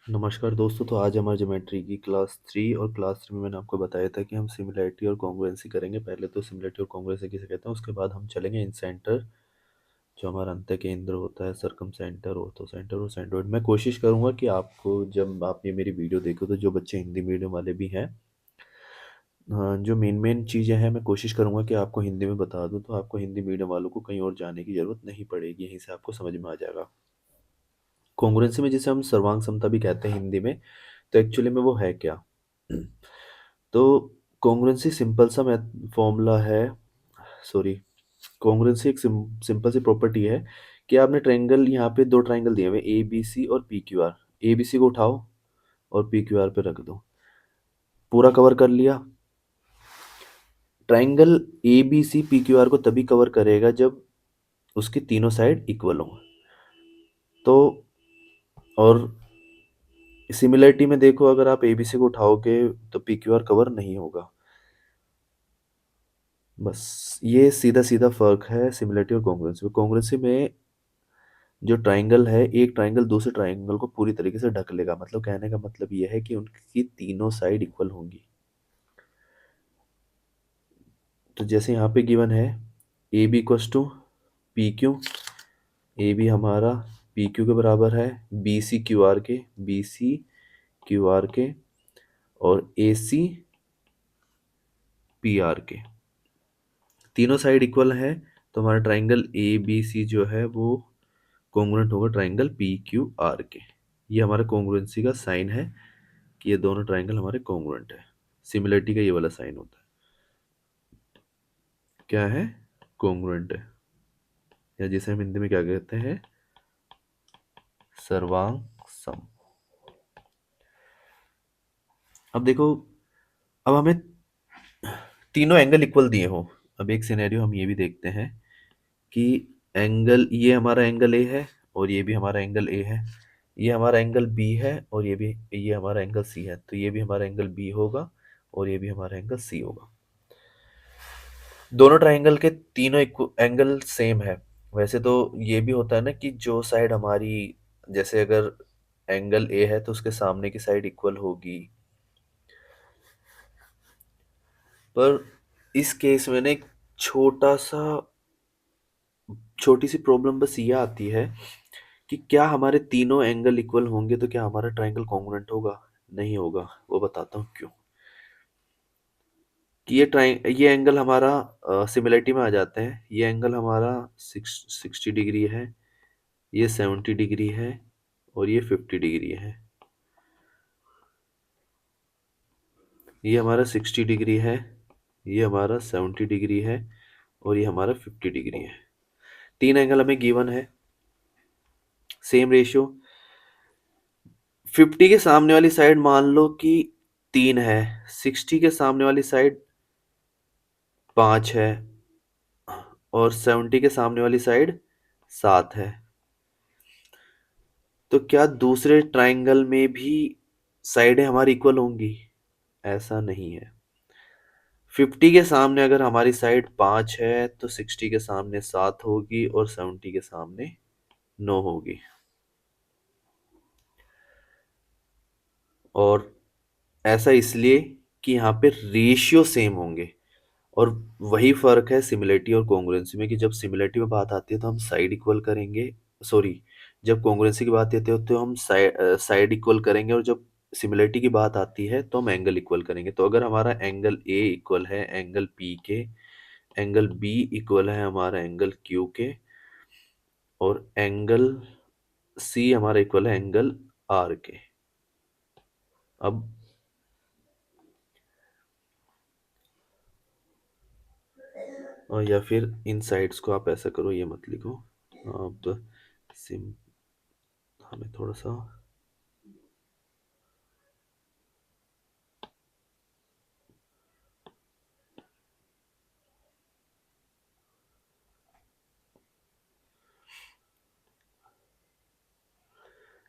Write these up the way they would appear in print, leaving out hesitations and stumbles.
नमस्कार दोस्तों, तो आज हमारी ज्योमेट्री की क्लास 3 और क्लास 3 में मैंने आपको बताया था कि हम सिमिलैरिटी और कॉन्ग्रुएंसी करेंगे। पहले तो सिमिलैरिटी और कॉन्ग्रुएंसी किसे कहते हैं, उसके बाद हम चलेंगे इन सेंटर, जो हमारा अंत्य केंद्र होता है, सर्कम सेंटर, ऑर्थो सेंटर और सेंट्रोइड। मैं कोशिश करूंगा कि आपको, जब आप ये मेरी वीडियो देखो, तो जो बच्चे हिंदी मीडियम वाले भी हैं, हाँ, जो मेन मेन चीज़ें हैं मैं कोशिश करूंगा कि आपको हिंदी में बता दूं, तो आपको हिंदी मीडियम वालों को कहीं और जाने की ज़रूरत नहीं पड़ेगी, यहीं से आपको समझ में आ जाएगा। कॉन्ग्रुएंसी में जिसे हम सर्वांग समता भी कहते हैं हिंदी में, तो एक्चुअली में वो है क्या? तो कॉन्ग्रुएंसी सिंपल सा मैथ फॉर्मूला है। सॉरी, कॉन्ग्रुएंसी एक सिंपल सी प्रॉपर्टी है कि आपने ट्रायंगल, यहाँ पे दो ट्रायंगल दिए हुए ए बी सी और P Q R. A B C को उठाओ और पी क्यू आर पे रख दो, पूरा कवर कर लिया। Triangle A B C P Q R को तभी कवर करेगा जब उसकी तीनों साइड इक्वल हो। तो और सिमिलरिटी में देखो, अगर आप ए बी सी को उठाओगे तो पी क्यू आर कवर नहीं होगा। बस ये सीधा सीधा फर्क है सिमिलरिटी और कॉन्ग्रुएंसी में। कॉन्ग्रुएंसी में जो ट्रायंगल है, एक ट्रायंगल दूसरे ट्रायंगल को पूरी तरीके से ढक लेगा। मतलब कहने का मतलब यह है कि उनकी तीनों साइड इक्वल होंगी। तो जैसे यहाँ पे गिवन है A B equals to P Q, A B हमारा पी क्यू के बराबर है, बी सी क्यू आर के, बी सी क्यू आर के, और ए सी पी आर के। तीनों साइड इक्वल है, तो हमारा ट्रायंगल ए बी सी जो है वो कॉन्ग्रुएंट होगा ट्रायंगल पी क्यू आर के। ये हमारा कॉन्ग्रुएंसी का साइन है कि ये दोनों ट्रायंगल हमारे कॉन्ग्रुएंट है। सिमिलरिटी का ये वाला साइन होता है, क्या है, कॉन्ग्रुएंट है, या जिसे हम हिंदी में क्या कहते हैं, सर्वांग सम। अब देखो, अब हमें तीनों एंगल इक्वल दिए हो। अब एक सिनेरियो हम ये भी देखते हैं कि एंगल, ये हमारा एंगल ए है और ये भी हमारा एंगल ए है, ये हमारा एंगल बी है और ये भी, ये हमारा एंगल सी है, तो ये भी हमारा एंगल बी होगा और ये भी हमारा एंगल सी होगा। दोनों ट्रायंगल के तीनों एंगल सेम है। वैसे तो ये भी होता है ना कि जो साइड हमारी, जैसे अगर एंगल ए है तो उसके सामने की साइड इक्वल होगी, पर इस केस में ना एक छोटा सा छोटी सी प्रॉब्लम बस ये आती है कि क्या हमारे तीनों एंगल इक्वल होंगे तो क्या हमारा ट्रायंगल कॉन्ग्रुएंट होगा? नहीं होगा। वो बताता हूँ क्यों। कि ये एंगल हमारा सिमिलरिटी में आ जाते हैं। ये एंगल हमारा 60 डिग्री है, ये 70 डिग्री है और ये 50 डिग्री है। ये हमारा 60 डिग्री है, ये हमारा 70 डिग्री है और ये हमारा 50 डिग्री है। तीन एंगल हमें गिवन है, सेम रेशियो। 50 के सामने वाली साइड मान लो कि 3 है, 60 के सामने वाली साइड 5 है और 70 के सामने वाली साइड 7 है। तो क्या दूसरे ट्रायंगल में भी साइडें हमारी इक्वल होंगी? ऐसा नहीं है। 50 के सामने अगर हमारी साइड 5 है तो 60 के सामने 7 होगी और 70 के सामने 9 होगी। और ऐसा इसलिए कि यहाँ पे रेशियो सेम होंगे। और वही फर्क है सिमिलरिटी और कॉन्ग्रुएंसी में, कि जब सिमिलरिटी में बात आती है तो हम साइड इक्वल करेंगे, सॉरी, जब कॉन्ग्रुएंसी की बात आती है तो हम साइड इक्वल करेंगे, और जब सिमिलरिटी की बात आती है तो हम एंगल इक्वल करेंगे। तो अगर हमारा एंगल ए इक्वल है एंगल पी के, एंगल बी इक्वल है हमारा एंगल क्यू के, और एंगल सी हमारा इक्वल है एंगल आर के। अब या फिर इन साइड्स को आप ऐसा करो, ये मत लिखो। अब सिम हमें थोड़ा सा,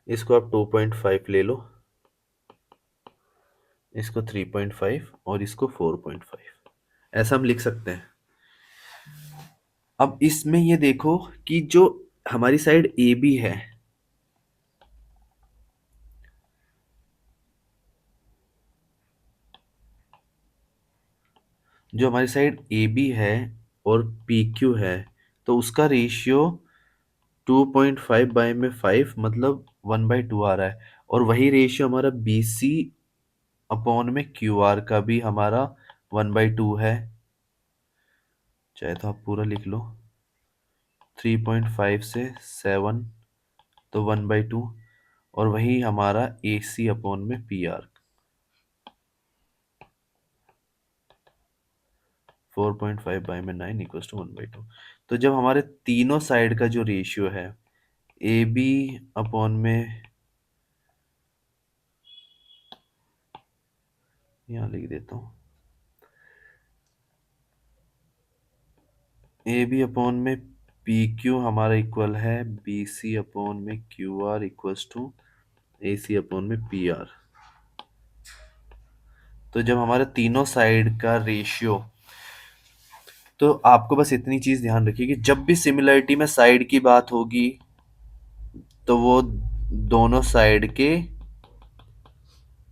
इसको आप 2.5 ले लो, इसको 3.5 और इसको 4.5, ऐसा हम लिख सकते हैं। अब इसमें ये देखो कि जो हमारी साइड ए बी है, जो हमारी साइड ए बी है और पी क्यू है, तो उसका रेशियो 2.5/5 मतलब 1/2 आ रहा है। और वही रेशियो हमारा बी सी अपॉन में क्यू आर का भी हमारा 1/2 है। चाहे तो आप पूरा लिख लो, 3.5 से 7 तो 1/2। और वही हमारा ए सी अपॉन में पी आर 4.5/9 इक्वल्स टू 1/2। तो जब हमारे तीनों साइड का जो रेशियो है ए बी अपॉन में, यहाँ लिख देता हूँ, ए बी अपॉन में पी क्यू हमारा इक्वल है बी सी अपॉन में Q R equals to A C upon में पी आर। तो जब हमारे तीनों साइड का रेशियो, तो आपको बस इतनी चीज ध्यान रखिए कि जब भी सिमिलरिटी में साइड की बात होगी तो वो दोनों साइड के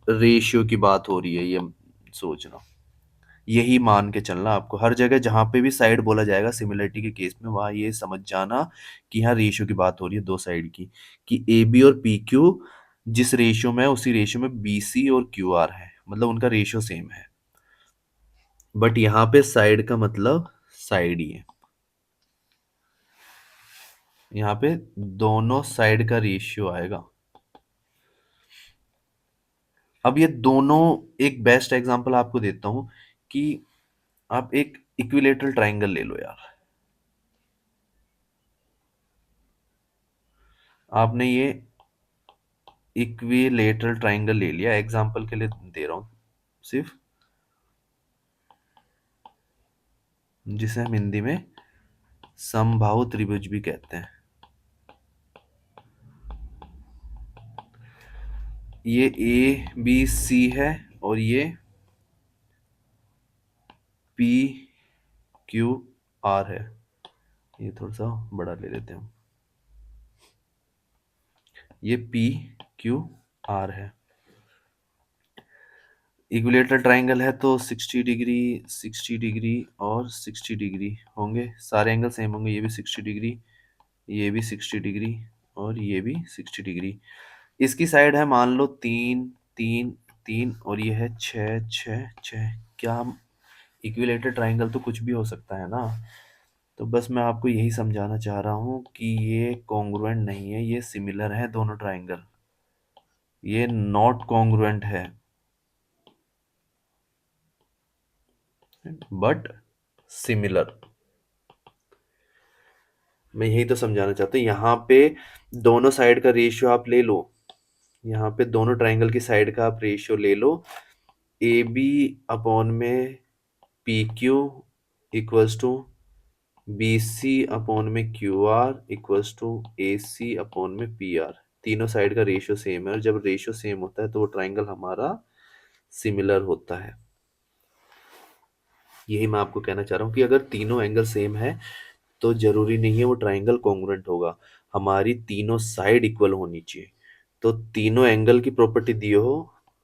रेशियो की बात हो रही है, ये सोचना, यही मान के चलना आपको हर जगह जहां पे भी साइड बोला जाएगा सिमिलरिटी के केस में, वहां ये समझ जाना कि यहाँ रेशियो की बात हो रही है दो साइड की, कि ए बी और पी क्यू जिस रेशियो में है उसी रेशियो में बी सी और क्यू आर है, मतलब उनका रेशियो सेम है। बट यहाँ पे साइड का मतलब साइड ही है, यहाँ पे दोनों साइड का रेशियो आएगा। अब ये दोनों, एक बेस्ट एग्जांपल आपको देता हूं कि आप एक इक्विलेटरल ट्रायंगल ले लो यार। आपने ये इक्विलेटरल ट्रायंगल ले लिया, एग्जांपल के लिए दे रहा हूं सिर्फ, जिसे हम हिंदी में समबाहु त्रिभुज भी कहते हैं। ये ए बी सी है और ये पी क्यू आर है। ये थोड़ा सा बड़ा ले लेते हैं हम, ये पी क्यू आर है। इक्विलेटरल ट्रायंगल है तो 60 डिग्री, 60 डिग्री और 60 डिग्री होंगे, सारे एंगल सेम होंगे। ये भी 60 डिग्री, ये भी 60 डिग्री और ये भी 60 डिग्री। इसकी साइड है मान लो 3 3 3 और ये है 6 6 6। क्या इक्विलेटरल ट्रायंगल तो कुछ भी हो सकता है ना। तो बस मैं आपको यही समझाना चाह रहा हूँ कि ये कॉन्ग्रुएंट नहीं है, ये सिमिलर है दोनों ट्रायंगल, ये नॉट कॉन्ग्रुएंट है बट सिमिलर। मैं यही तो समझाना चाहता हूँ। यहाँ पे दोनों साइड का रेशियो आप ले लो, यहाँ पे दोनों ट्रायंगल की साइड का आप रेशियो ले लो, ए बी अपॉन में P Q equals to B C upon में Q R equals to A C upon में पी आर। तीनों साइड का रेशियो सेम है और जब रेशियो सेम होता है तो वो ट्रायंगल हमारा सिमिलर होता है। यही मैं आपको कहना चाह रहा हूँ कि अगर तीनों एंगल सेम है तो जरूरी नहीं है वो ट्रायंगल कॉन्ग्रुएंट होगा, हमारी तीनों साइड इक्वल होनी चाहिए। तो तीनों एंगल की प्रॉपर्टी दी हो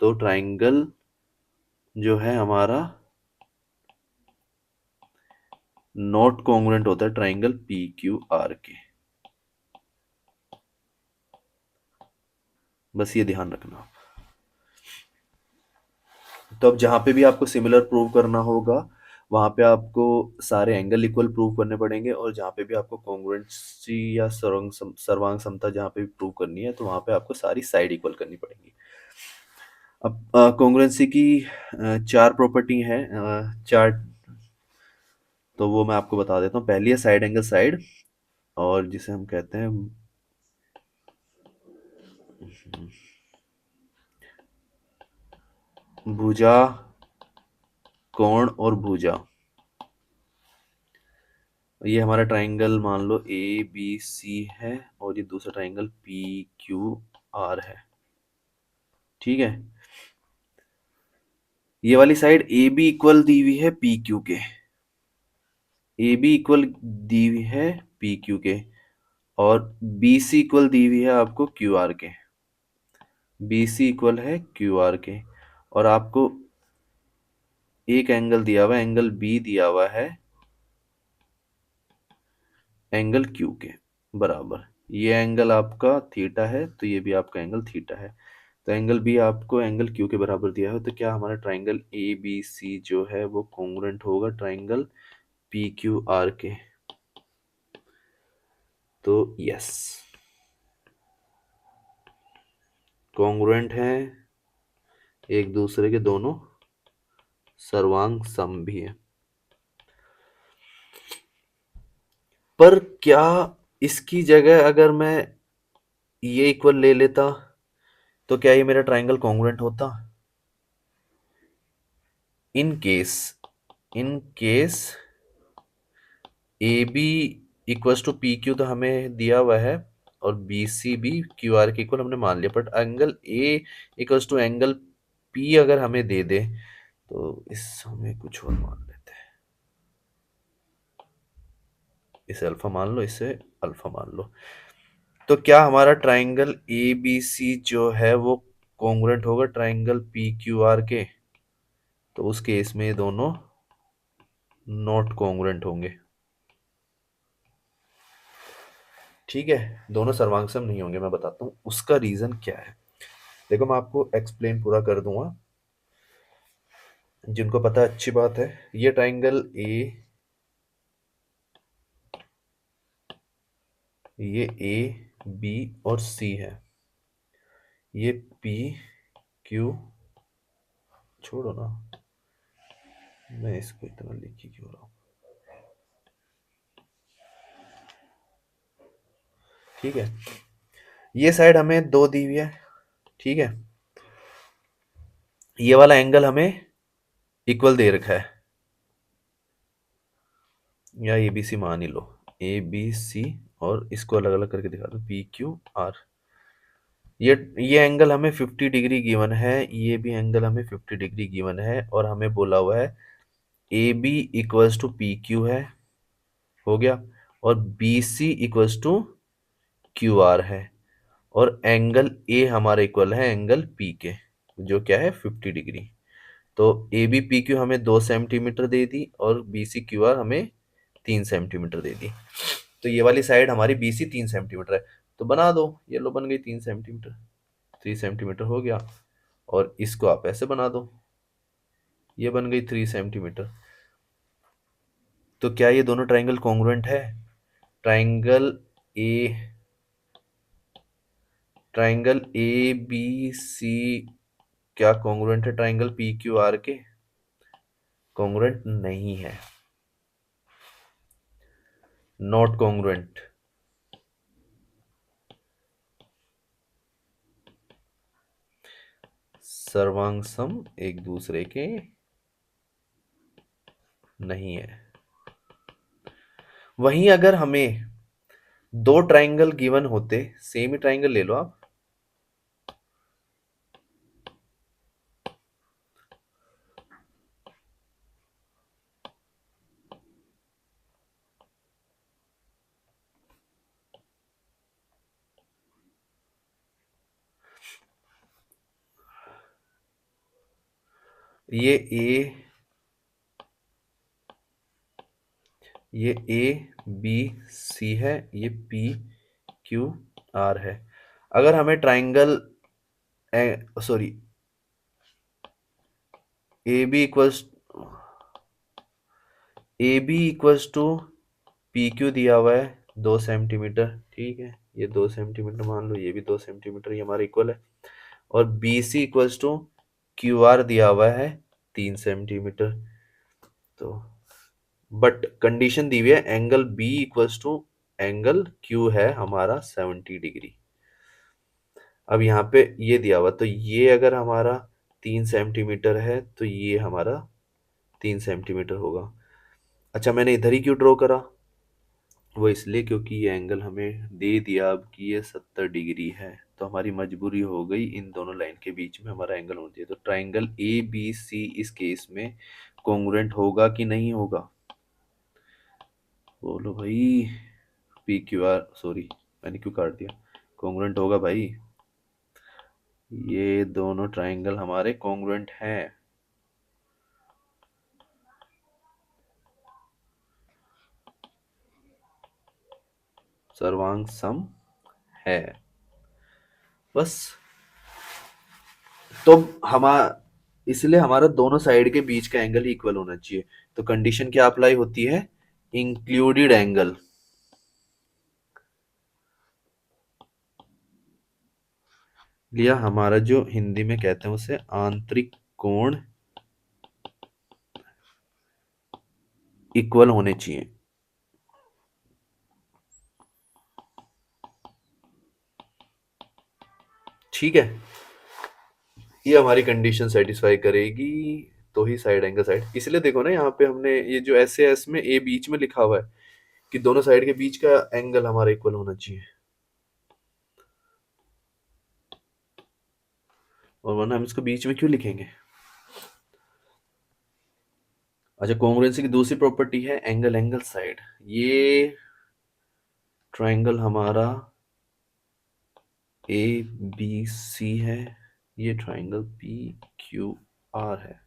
तो ट्रायंगल जो है हमारा नॉट कॉन्ग्रुएंट होता है ट्रायंगल पी क्यू आर के। बस ये ध्यान रखना। तो अब जहां पे भी आपको सिमिलर प्रूव करना होगा वहां पे आपको सारे एंगल इक्वल प्रूव करने पड़ेंगे, और जहां पे भी आपको कॉन्ग्रुएंसी या सर्वांग समता जहां पे भी प्रूव करनी है तो वहां पे आपको सारी साइड इक्वल करनी पड़ेंगी। अब कॉन्ग्रुएंसी की चार प्रॉपर्टी है, चार, तो वो मैं आपको बता देता हूँ। पहली है साइड एंगल साइड, और जिसे हम कहते हैं भुजा, कोण और भुजा। ये हमारा ट्रायंगल मान लो ए बी सी है और ये दूसरा ट्रायंगल पी क्यू आर है, ठीक है। ये वाली साइड ए बी इक्वल दी हुई है पी क्यू के, ए बी इक्वल दी हुई है पी क्यू के, और बी सी इक्वल दी हुई है आपको क्यू आर के, बी सी इक्वल है क्यू आर के। और आपको एक एंगल दिया हुआ है, एंगल बी दिया हुआ है एंगल क्यू के बराबर। ये एंगल आपका थीटा है तो ये भी आपका एंगल थीटा है। तो एंगल बी आपको एंगल क्यू के बराबर दिया है, तो क्या हमारा ट्राइंगल ए बी सी जो है वो कॉन्ग्रुएंट होगा ट्राइंगल पी क्यू आर के? तो यस, कॉन्ग्रुएंट है एक दूसरे के दोनों, सर्वांग सम भी है। पर क्या इसकी जगह अगर मैं ये इक्वल ले लेता तो क्या ये मेरा ट्राइंगल कॉन्ग्रुएंट होता? In case, in case A B equals to P Q तो हमें दिया हुआ है, और बी सी भी क्यू आर के इक्वल हमने मान लिया, but angle A equals to angle P अगर हमें दे दे तो इस हमें कुछ और मान लेते हैं, इसे अल्फा मान लो, इसे अल्फा मान लो। तो क्या हमारा ट्राइंगल ए बी सी जो है वो कॉन्ग्रुएंट होगा ट्राइंगल पी क्यू आर के? तो उस केस में ये दोनों नॉट कॉन्ग्रुएंट होंगे। ठीक है, दोनों सर्वांगसम नहीं होंगे। मैं बताता हूँ उसका रीजन क्या है। देखो मैं आपको एक्सप्लेन पूरा कर दूंगा, जिनको पता है अच्छी बात है। ये ट्राइंगल ए, ये ए बी और सी है, ये पी क्यू, छोड़ो ना, मैं इसको इतना लिख ही क्यों रहा हूँ। ठीक है, ये साइड हमें दो दी हुई है, ठीक है, ये वाला एंगल हमें इक्वल दे रखा है, या ए बी सी मान ही लो, ए बी सी, और इसको अलग अलग करके दिखा दो, पी क्यू आर। ये एंगल हमें 50 डिग्री गिवन है, ये भी एंगल हमें 50 डिग्री गिवन है, और हमें बोला हुआ है A B equals to P Q है, हो गया, और B C equals to Q R है, और एंगल ए हमारा इक्वल है एंगल पी के, जो क्या है 50 डिग्री। तो ए बी पी क्यू हमें 2 सेंटीमीटर दे दी, और बी सी क्यू आर हमें 3 सेंटीमीटर दे दी। तो ये वाली साइड हमारी बी सी 3 सेंटीमीटर है, तो बना दो, ये लो बन गई 3 सेंटीमीटर, 3 सेंटीमीटर हो गया। और इसको आप ऐसे बना दो, ये बन गई 3 सेंटीमीटर। तो क्या ये दोनों ट्राइंगल कॉन्ग्रुएंट है? Triangle A, triangle A B C क्या कॉन्ग्रुएंट है ट्राइंगल पी क्यू आर के? कॉन्ग्रुएंट नहीं है, नॉट कॉन्ग्रुएंट। सर्वांग सम एक दूसरे के नहीं है। वहीं अगर हमें दो ट्राइंगल गिवन होते, सेम ही ट्राइंगल ले लो आप, ये ए बी सी है, ये पी क्यू आर है। अगर हमें triangle sorry A B equals, A B equals to P Q दिया हुआ है 2 सेंटीमीटर, ठीक है, ये 2 सेंटीमीटर मान लो, ये भी 2 सेंटीमीटर, ये हमारा इक्वल है। और B C equals to Q R दिया हुआ है 3 सेंटीमीटर। तो बट कंडीशन दी हुई है angle B equals to angle Q है हमारा 70 डिग्री। अब यहाँ पे ये दिया हुआ, तो ये अगर हमारा 3 सेंटीमीटर है तो ये हमारा 3 सेंटीमीटर होगा। अच्छा, मैंने इधर ही क्यों ड्रॉ करा? वो इसलिए क्योंकि ये एंगल हमें दे दिया अब कि ये 70 डिग्री है, तो हमारी मजबूरी हो गई इन दोनों लाइन के बीच में हमारा एंगल होना चाहिए। तो ट्राइंगल ए बी सी इस केस में कॉन्ग्रुएंट होगा कि नहीं होगा? बोलो भाई। पी क्यू आर, सॉरी मैंने क्यों काट दिया, कॉन्ग्रुएंट होगा भाई, ये दोनों ट्राइंगल हमारे कॉन्ग्रुएंट हैं। सर्वांग सम है। बस। तो इसलिए हमारा दोनों साइड के बीच का एंगल इक्वल होना चाहिए। तो कंडीशन क्या अप्लाई होती है? Included angle. लिया हमारा जो हिंदी में कहते हैं उसे आंतरिक कोण इक्वल होने चाहिए। ठीक है, ये हमारी कंडीशन सेटिस्फाई करेगी तो ही साइड एंगल साइड। इसलिए देखो ना, यहाँ पे हमने ये जो एस ए एस में ए बीच में लिखा हुआ है कि दोनों साइड के बीच का एंगल हमारा इक्वल होना चाहिए, और वरना हम इसको बीच में क्यों लिखेंगे? अच्छा, कॉन्ग्रुएंसी की दूसरी प्रॉपर्टी है एंगल एंगल साइड। ये ट्रायंगल हमारा ए बी सी है, ये ट्रायंगल पी क्यू आर है।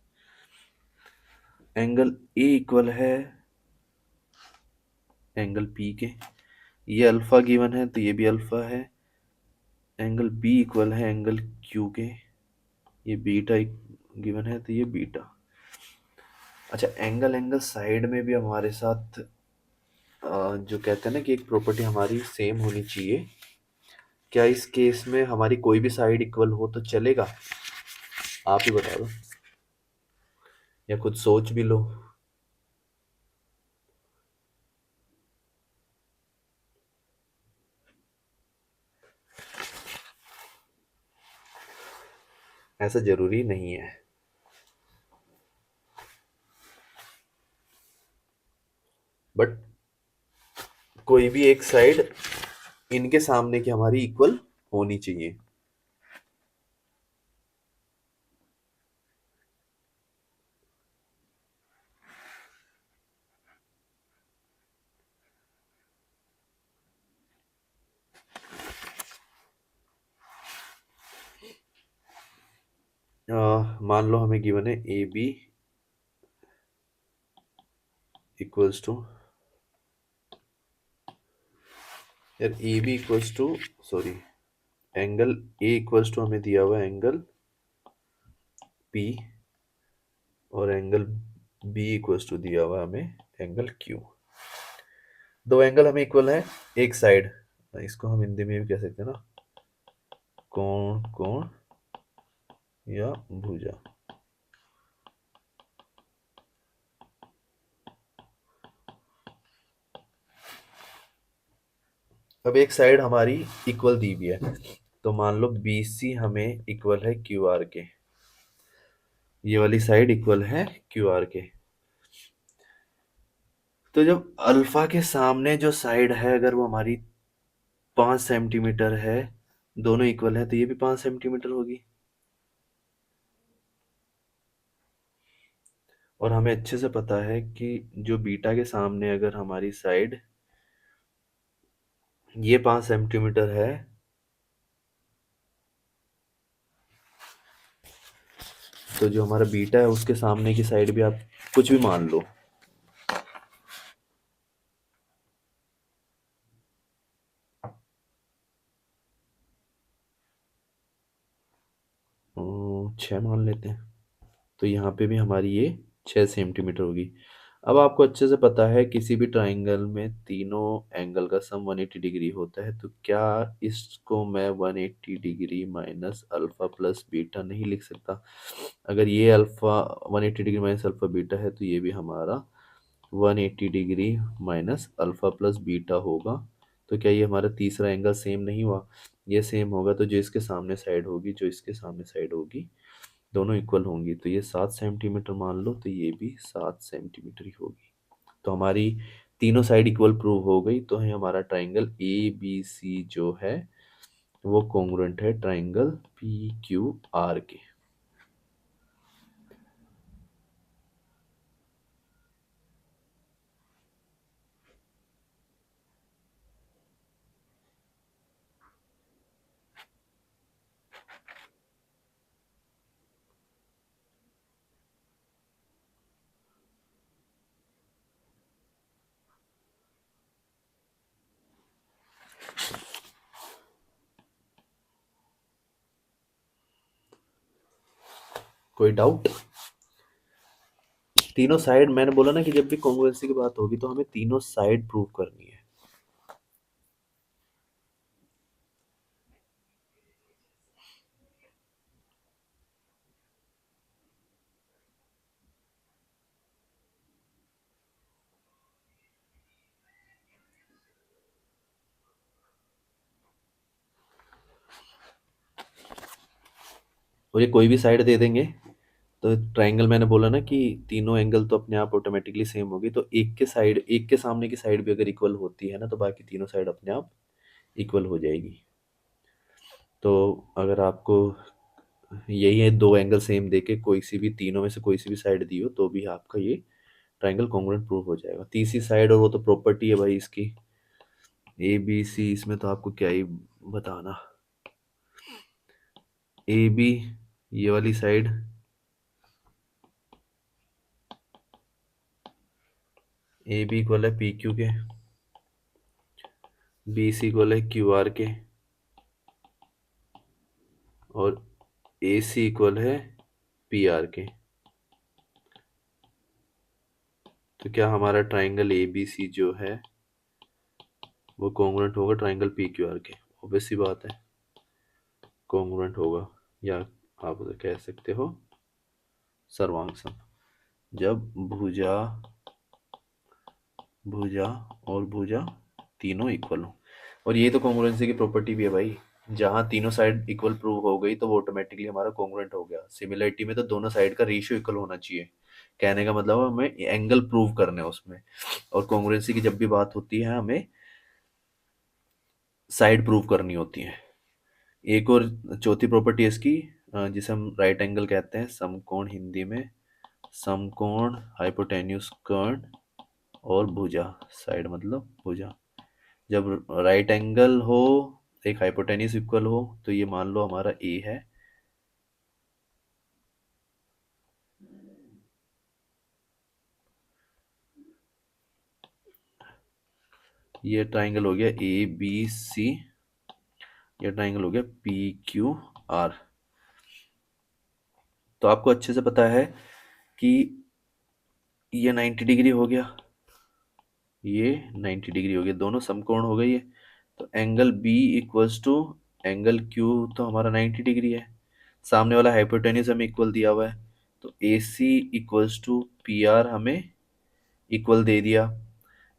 एंगल ए इक्वल है एंगल पी के, ये अल्फा गिवन है तो ये भी अल्फा है। एंगल बी इक्वल है एंगल क्यू के, ये बीटा गिवन है तो ये बीटा। अच्छा, एंगल एंगल साइड में भी हमारे साथ जो कहते हैं ना कि एक प्रॉपर्टी हमारी सेम होनी चाहिए। क्या इस केस में हमारी कोई भी साइड इक्वल हो तो चलेगा? आप ही बता दो, या खुद सोच भी लो। ऐसा जरूरी नहीं है, बट कोई भी एक साइड इनके सामने की हमारी इक्वल होनी चाहिए। मान लो हमें गिवन है ए बी इक्वल्स टू, यार A B equals to, sorry, angle A equals to हमें दिया हुआ है एंगल पी, और एंगल बी इक्वल्स टू दिया हुआ है हमें एंगल क्यू। दो एंगल हमें इक्वल है एक साइड, इसको हम हिंदी में भी कह सकते हैं ना, कोण कोण या भुजा। अब एक साइड हमारी इक्वल दी हुई है, तो मान लो बी सी हमें इक्वल है क्यू आर के, ये वाली साइड इक्वल है क्यू आर के। तो जब अल्फा के सामने जो साइड है अगर वो हमारी 5 सेंटीमीटर है, दोनों इक्वल है तो ये भी 5 सेंटीमीटर होगी। और हमें अच्छे से पता है कि जो बीटा के सामने अगर हमारी साइड ये 5 सेंटीमीटर है, तो जो हमारा बीटा है उसके सामने की साइड भी आप कुछ भी मान लो, 6 मान लेते हैं, तो यहाँ पे भी हमारी ये 6 सेंटीमीटर होगी। अब आपको अच्छे से पता है किसी भी ट्राइंगल में तीनों एंगल का सम 180 डिग्री होता है, तो क्या इसको मैं 180 degree minus alpha plus beta नहीं लिख सकता? अगर ये alpha 180 degree minus alpha beta है तो ये भी हमारा 180 degree minus alpha plus beta होगा। तो क्या ये हमारा तीसरा एंगल सेम नहीं हुआ? ये सेम होगा, तो जो इसके सामने साइड होगी जो इसके सामने साइड होगी दोनों इक्वल होंगी, तो ये 7 सेंटीमीटर मान लो तो ये भी 7 सेंटीमीटर ही होगी। तो हमारी तीनों साइड इक्वल प्रूव हो गई, तो है हमारा ट्राइंगल ए बी सी जो है वो कॉन्ग्रुएंट है ट्राइंगल पी क्यू आर के। कोई डाउट? तीनों साइड, मैंने बोला ना कि जब भी कॉन्ग्रुएंसी की बात होगी तो हमें तीनों साइड प्रूव करनी है। और ये कोई भी साइड दे देंगे तो ट्रायंगल, मैंने बोला ना कि तीनों एंगल तो अपने आप ऑटोमेटिकली सेम होगी, तो एक के साइड, एक के सामने की साइड भी अगर इक्वल होती है ना तो बाकी तीनों साइड अपने आप इक्वल हो जाएगी। तो अगर आपको यही है, दो एंगल सेम देके कोई सी भी, तीनों में से कोई सी भी साइड दी हो तो भी आपका ये ट्रायंगल कॉन्ग्रुएंट प्रूव हो जाएगा। तीसरी साइड, और वो तो प्रॉपर्टी है भाई इसकी, ए बी सी, इसमें तो आपको क्या ही बताना। ए बी, ये वाली साइड, ए बी इक्वल है पी क्यू के, बी सी इक्वल है क्यू आर के, और ए सी इक्वल है पी आर के। तो क्या हमारा ट्राइंगल ए बी सी जो है वो कॉन्ग्रुएंट होगा ट्राइंगल पी क्यू आर के? ऑब्वियस सी बात है, कॉन्ग्रुएंट होगा, या आप उसे कह सकते हो सर्वांग सम। जब भुजा, भुजा और भुजा तीनों इक्वल हो। और ये तो कॉन्ग्रुएंसी की प्रॉपर्टी भी है भाई, जहाँ तीनों साइड इक्वल प्रूव हो गई तो वो ऑटोमेटिकली हमारा कॉन्ग्रुएंट हो गया। सिमिलरिटी में तो दोनों साइड का रेशियो इक्वल होना चाहिए, कहने का मतलब है हमें एंगल प्रूव करने हैं उसमें। और कॉन्ग्रुएंसी की जब भी बात होती है हमें साइड प्रूव करनी होती है। एक और चौथी प्रॉपर्टी है इसकी, जिसे हम राइट एंगल कहते हैं, समकोण हिंदी में, समकोण, हाइपोटेन्यूज कर्ण और भुजा, साइड मतलब भुजा। जब राइट एंगल हो, एक हाइपोटेन्यूज इक्वल हो, तो ये मान लो हमारा ए है, ये ट्राइंगल हो गया ए बी सी, ये ट्राइंगल हो गया पी क्यू आर। तो आपको अच्छे से पता है कि ये 90 डिग्री हो गया, ये 90 डिग्री हो गया, दोनों समकोण हो गई है। तो angle B equals to angle Q तो हमारा 90 डिग्री है, सामने वाला हाइपोटेन्यूज हमें इक्वल दिया हुआ है, तो A C equals to P R हमें इक्वल दे दिया।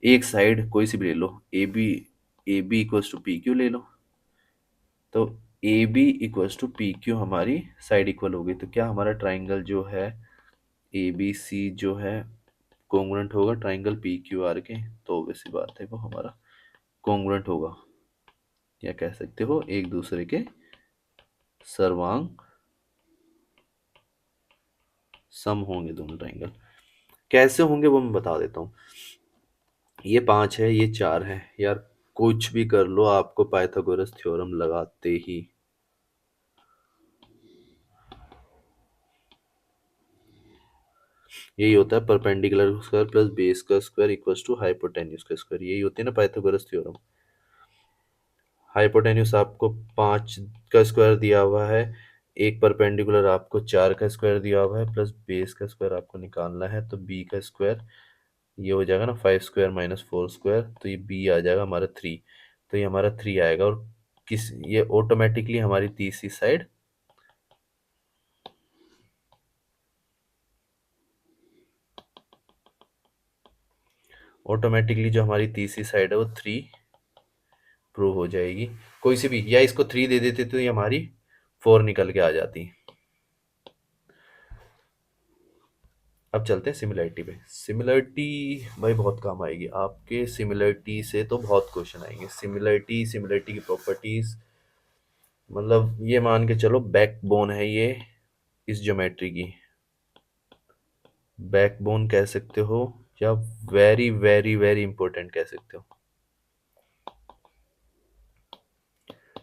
एक साइड कोई सी भी ले लो, A B equals to P Q ले लो, तो A B equals to P Q हमारी साइड इक्वल हो गई। तो क्या हमारा ट्राइंगल जो है ए बी सी जो है कॉन्ग्रुएंट होगा ट्राइंगल पी क्यू आर के? तो वैसी बात है वो हमारा कॉन्ग्रुएंट होगा, या कह सकते हो एक दूसरे के सर्वांग सम होंगे दोनों ट्राइंगल। कैसे होंगे वो मैं बता देता हूँ। ये 5 है, ये 4 है, यार कुछ भी कर लो आपको पाइथागोरस थ्योरम लगाते ही, यही होता है परपेंडिकुलर स्क्वायर प्लस बेस का स्क्वायर इक्वल्स टू हाइपोटेन्यूज का स्क्वायर, यही होती है ना पाइथागोरस थ्योरम। हाइपोटेन्यूज आपको 5 का स्क्वायर दिया हुआ है, एक परपेंडिकुलर आपको 4 का स्क्वायर दिया हुआ है, प्लस बेस का स्क्वायर आपको निकालना है, तो बी का स्क्वायर ये हो जाएगा ना 5 स्क्वायर माइनस 4 स्क्वायर, तो ये बी आ जाएगा हमारा 3। तो ये हमारा 3 आएगा, और किस, ये ऑटोमेटिकली हमारी तीसरी साइड, ऑटोमेटिकली जो हमारी तीसरी साइड है वो 3 प्रूव हो जाएगी। कोई सी भी, या इसको 3 दे देते तो ये हमारी 4 निकल के आ जाती। अब चलते हैं सिमिलरिटी पे। सिमिलरिटी भाई बहुत काम आएगी आपके, सिमिलरिटी से तो बहुत क्वेश्चन आएंगे। सिमिलरिटी, सिमिलरिटी की प्रॉपर्टीज, मतलब ये मान के चलो बैकबोन है ये इस ज्योमेट्री की, बैकबोन कह सकते हो, या वेरी वेरी वेरी इंपॉर्टेंट कह सकते हो।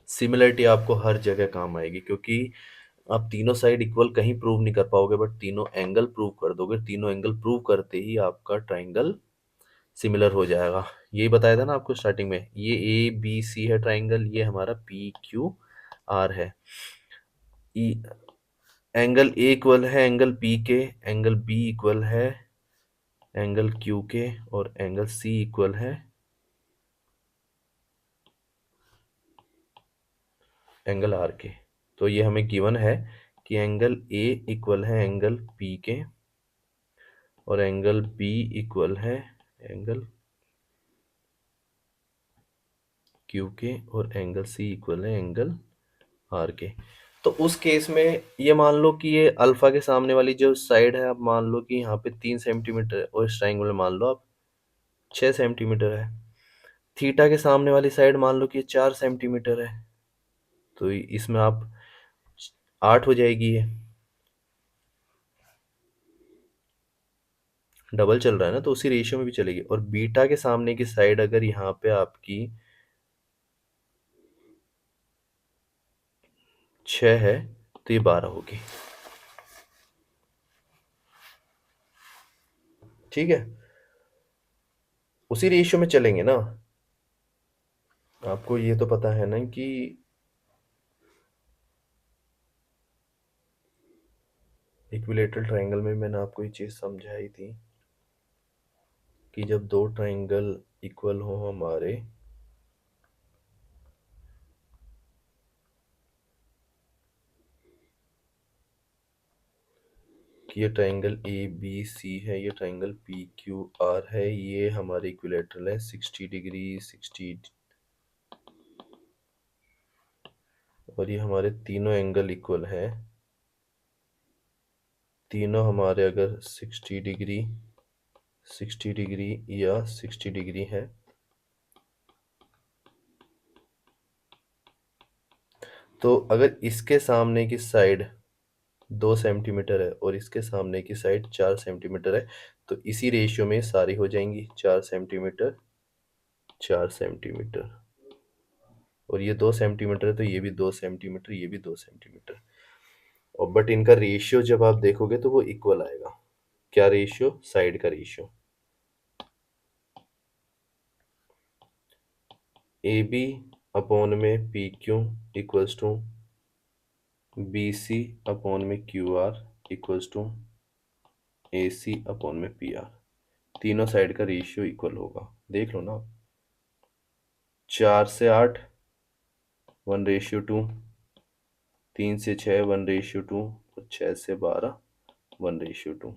सिमिलरिटी आपको हर जगह काम आएगी, क्योंकि आप तीनों साइड इक्वल कहीं प्रूव नहीं कर पाओगे, बट तीनों एंगल प्रूव कर दोगे। तीनों एंगल प्रूव करते ही आपका ट्राइंगल सिमिलर हो जाएगा। यही बताया था ना आपको स्टार्टिंग में, ये ए बी सी है ट्राइंगल, ये हमारा पी क्यू आर है। एंगल ए इक्वल है एंगल पी के, एंगल बी इक्वल है एंगल क्यू के, और एंगल सी इक्वल है एंगल आर के। तो ये हमें गिवन है कि एंगल ए इक्वल है एंगल पी के, और एंगल बी इक्वल है एंगल क्यू के, और एंगल सी इक्वल है एंगल आर के। तो उस केस में ये मान लो कि ये अल्फा के सामने वाली जो साइड है, आप मान लो कि यहाँ पे 3 सेंटीमीटर है, और इस ट्राइंगल में मान लो आप 6 सेंटीमीटर है। थीटा के सामने वाली साइड मान लो कि ये 4 सेंटीमीटर है, तो इसमें आप 8 हो जाएगी, ये डबल चल रहा है ना, तो उसी रेशियो में भी चलेगी। और बीटा के सामने की साइड अगर यहाँ पे आपकी 6 है, तो ये 12 होगी। ठीक है, उसी रेशियो में चलेंगे ना। आपको ये तो पता है ना कि इक्विलेटरल ट्रायंगल में मैंने आपको ये चीज़ समझाई थी कि जब दो ट्रायंगल इक्वल हो हमारे, कि ये ट्रायंगल ए बी सी है, ये ट्रायंगल पी क्यू आर है, ये हमारे इक्विलेटरल है 60 डिग्री 60, और ये हमारे तीनों एंगल इक्वल है। तीनों हमारे अगर 60 डिग्री 60 डिग्री या 60 डिग्री है, तो अगर इसके सामने की साइड 2 सेंटीमीटर है और इसके सामने की साइड 4 सेंटीमीटर है, तो इसी रेशियो में सारी हो जाएंगी 4 सेंटीमीटर 4 सेंटीमीटर, और ये 2 सेंटीमीटर है, तो ये भी 2 सेंटीमीटर, ये भी 2 सेंटीमीटर। और बट इनका रेशियो जब आप देखोगे तो वो इक्वल आएगा। क्या रेशियो? साइड का रेशियो। ए बी अपॉन में P Q equals to B C upon में Q R equals to A C upon में पी आर। तीनों साइड का रेशियो इक्वल होगा, देख लो ना। 4 से 8 1:2, 3 से 6 1:2, और 6 से 12 1:2।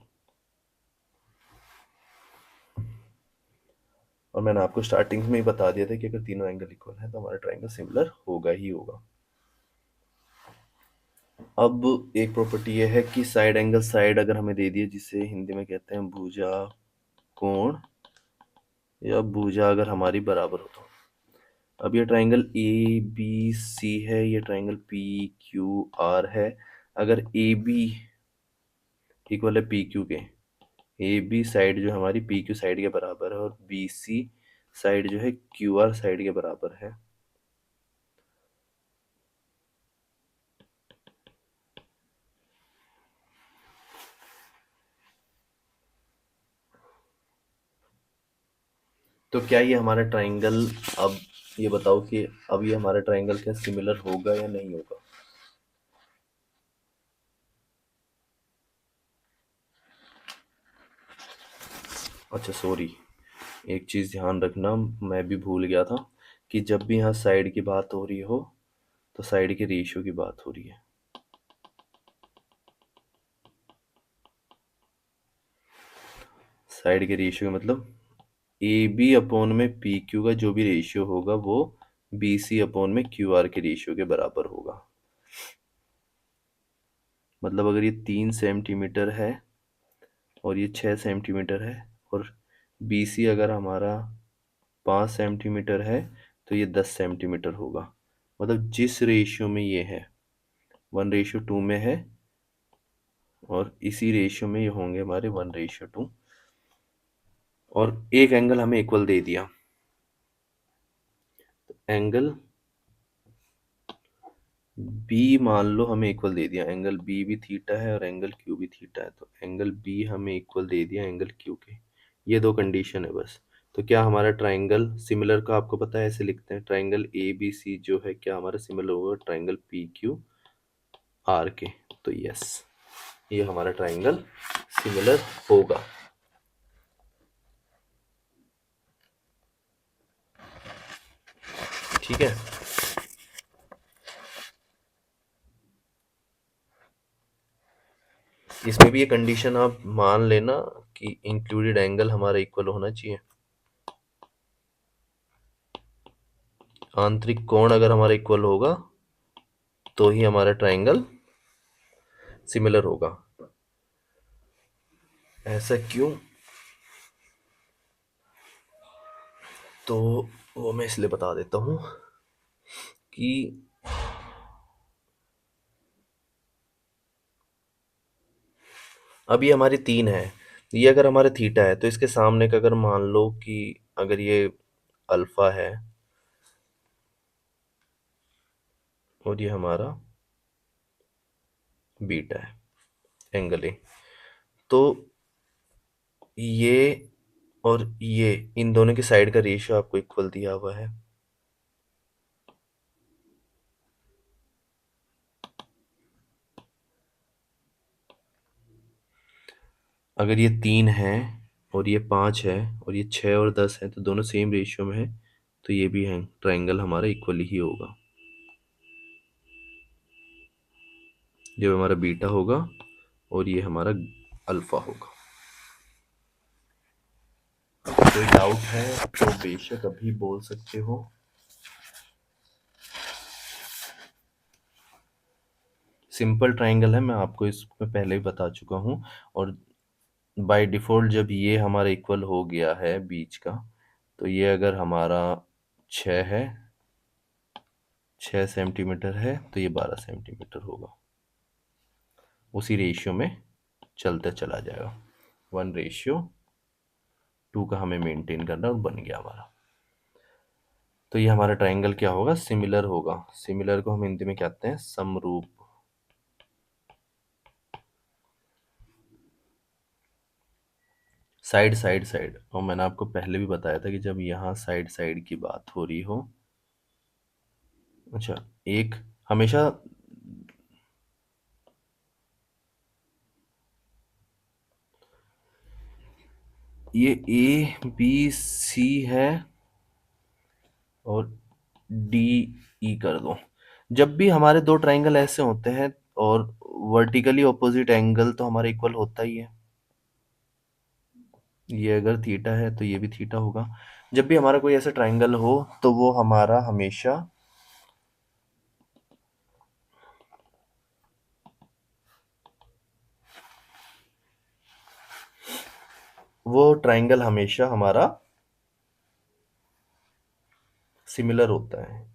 और मैंने आपको स्टार्टिंग में ही बता दिया था कि अगर तीनों एंगल इक्वल है तो हमारा ट्रायंगल सिमिलर होगा ही होगा। अब एक प्रॉपर्टी ये है कि साइड एंगल, साइड अगर हमें दे दिए, जिसे हिंदी में कहते हैं भुजा कोण, या भुजा अगर हमारी बराबर हो तो। अब ये ट्रायंगल ए बी सी है, ये ट्रायंगल पी क्यू आर है। अगर ए बी इक्वल है पी क्यू के, ए बी साइड जो हमारी पी क्यू साइड के बराबर है, और बी सी साइड जो है क्यू आर साइड के बराबर है, तो क्या ये हमारा ट्रायंगल, अब ये बताओ कि अब ये हमारा ट्रायंगल क्या सिमिलर होगा या नहीं होगा? अच्छा सॉरी, एक चीज़ ध्यान रखना, मैं भी भूल गया था कि जब भी यहाँ साइड की बात हो रही हो तो साइड के रेशियो की बात हो रही है। साइड के रेशियो का मतलब ए बी अपॉन में पी क्यू का जो भी रेशियो होगा वो बी सी अपॉन में क्यू आर के रेशियो के बराबर होगा। मतलब अगर ये 3 सेंटीमीटर है और ये 6 सेंटीमीटर है, और बी सी अगर हमारा 5 सेंटीमीटर है, तो ये 10 सेंटीमीटर होगा। मतलब जिस रेशियो में ये है 1:2 में है, और इसी रेशियो में ये होंगे हमारे 1:2। और एक एंगल हमें इक्वल दे दिया, एंगल बी मान लो हमें इक्वल दे दिया, एंगल बी भी थीटा है और एंगल क्यू भी थीटा है, तो एंगल बी हमें इक्वल दे दिया एंगल क्यू के। ये दो कंडीशन है बस। तो क्या हमारा ट्रायंगल सिमिलर का आपको पता है, ऐसे लिखते हैं ट्रायंगल ए बी सी जो है क्या हमारा सिमिलर होगा ट्रायंगल पी क्यू आर के। तो यस, ये हमारा ट्राइंगल सिमिलर होगा। ठीक है, इसमें भी ये कंडीशन आप मान लेना कि इंक्लूडेड एंगल हमारा इक्वल होना चाहिए। आंतरिक कोण अगर हमारा इक्वल होगा तो ही हमारा ट्राइंगल सिमिलर होगा। ऐसा क्यों? तो वो मैं इसलिए बता देता हूं कि अब ये हमारी 3 है, ये अगर हमारे थीटा है तो इसके सामने का अगर मान लो कि अगर ये अल्फा है और ये हमारा बीटा है, एंगल ए, तो ये और ये इन दोनों की साइड का रेशियो आपको इक्वल दिया हुआ है। अगर ये 3 है और ये 5 है और ये 6 और 10 है तो दोनों सेम रेशियो में है, तो ये भी है ट्राइंगल हमारा इक्वल ही होगा। ये हमारा बीटा होगा और ये हमारा अल्फा होगा। कोई डाउट है तो बेशक अभी बोल सकते हो। सिंपल ट्राइंगल है, मैं आपको इसमें पहले ही बता चुका हूँ। और बाय डिफ़ॉल्ट जब ये हमारा इक्वल हो गया है बीच का, तो ये अगर हमारा 6 है, 6 सेंटीमीटर है, तो ये 12 सेंटीमीटर होगा। उसी रेशियो में चलता चला जाएगा। 1:2 का हमें मेंटेन करना, और बन गया हमारा। तो ये हमारा ट्राइंगल क्या होगा? सिमिलर होगा। सिमिलर को हम हिंदी में क्या कहते हैं? समरूप। साइड साइड साइड, और मैंने आपको पहले भी बताया था कि जब यहाँ साइड साइड की बात हो रही हो, अच्छा, एक हमेशा ये ए बी सी है और डी ई कर दो। जब भी हमारे दो ट्राइंगल ऐसे होते हैं और वर्टिकली ऑपोजिट एंगल तो हमारा इक्वल होता ही है। ये अगर थीटा है तो ये भी थीटा होगा। जब भी हमारा कोई ऐसा ट्राइंगल हो तो वो हमारा हमेशा हमारा सिमिलर होता है।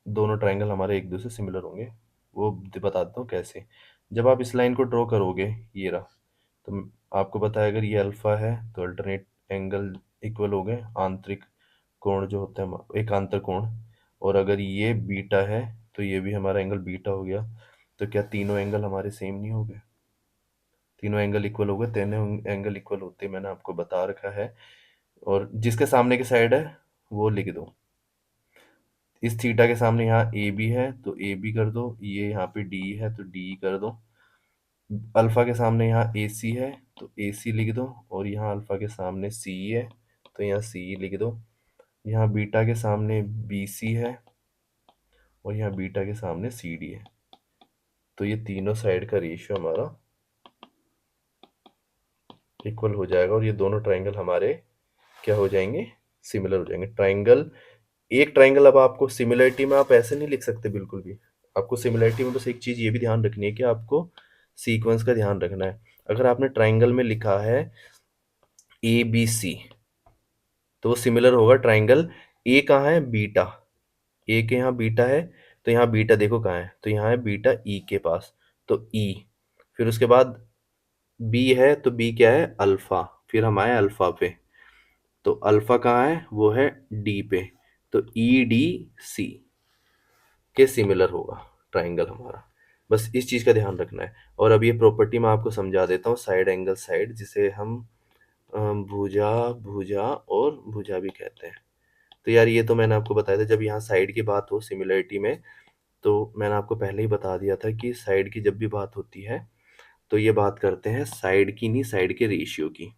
दोनों ट्राइंगल हमारे एक दूसरे सिमिलर होंगे। वो बताता हूँ कैसे। जब आप इस लाइन को ड्रॉ करोगे, ये रहा, तो आपको पता है अगर ये अल्फा है तो अल्टरनेट एंगल इक्वल हो गए। आंतरिक कोण जो होता है एक आंतर कोण, और अगर ये बीटा है तो ये भी हमारा एंगल बीटा हो गया। तो क्या तीनों एंगल हमारे सेम नहीं हो गए? तीनों एंगल इक्वल हो गए। तीनों एंगल इक्वल होते मैंने आपको बता रखा है। और जिसके सामने की साइड है वो लिख दो। इस थीटा के सामने यहाँ ए बी है तो ए बी कर दो, ये यहाँ पे डी है तो डी कर दो। अल्फा के सामने यहाँ ए सी है तो ए सी लिख दो, और यहाँ अल्फा के सामने सी है तो यहाँ सी लिख दो। यहाँ बीटा के सामने बी सी है और यहाँ बीटा के सामने सी डी है। तो ये तीनों साइड का रेशियो हमारा इक्वल हो जाएगा, और ये दोनों ट्राइंगल हमारे क्या हो जाएंगे? सिमिलर हो जाएंगे। ट्राइंगल, एक ट्राइंगल, अब आपको सिमिलरिटी में आप ऐसे नहीं लिख सकते बिल्कुल भी। आपको सिमिलरिटी में बस एक चीज ये भी ध्यान रखनी है कि आपको सीक्वेंस का ध्यान रखना है। अगर आपने ट्राइंगल में लिखा है ए बी सी तो वो सिमिलर होगा ट्राइंगल। ए कहाँ है? बीटा। ए के यहाँ बीटा है तो यहाँ बीटा देखो कहाँ है, तो यहाँ है बीटा ई के पास, तो ई। फिर उसके बाद बी है तो बी क्या है? अल्फा। फिर हम आए अल्फा पे, तो अल्फा कहाँ है? वो है डी पे, तो ई डी सी के सिमिलर होगा ट्राइंगल हमारा। बस इस चीज़ का ध्यान रखना है। और अब ये प्रॉपर्टी मैं आपको समझा देता हूँ, साइड एंगल साइड, जिसे हम भुजा भुजा और भुजा भी कहते हैं। तो यार ये तो मैंने आपको बताया था, जब यहाँ साइड की बात हो सिमिलरिटी में, तो मैंने आपको पहले ही बता दिया था कि साइड की जब भी बात होती है तो ये बात करते हैं साइड की नहीं, साइड के रेशियो की।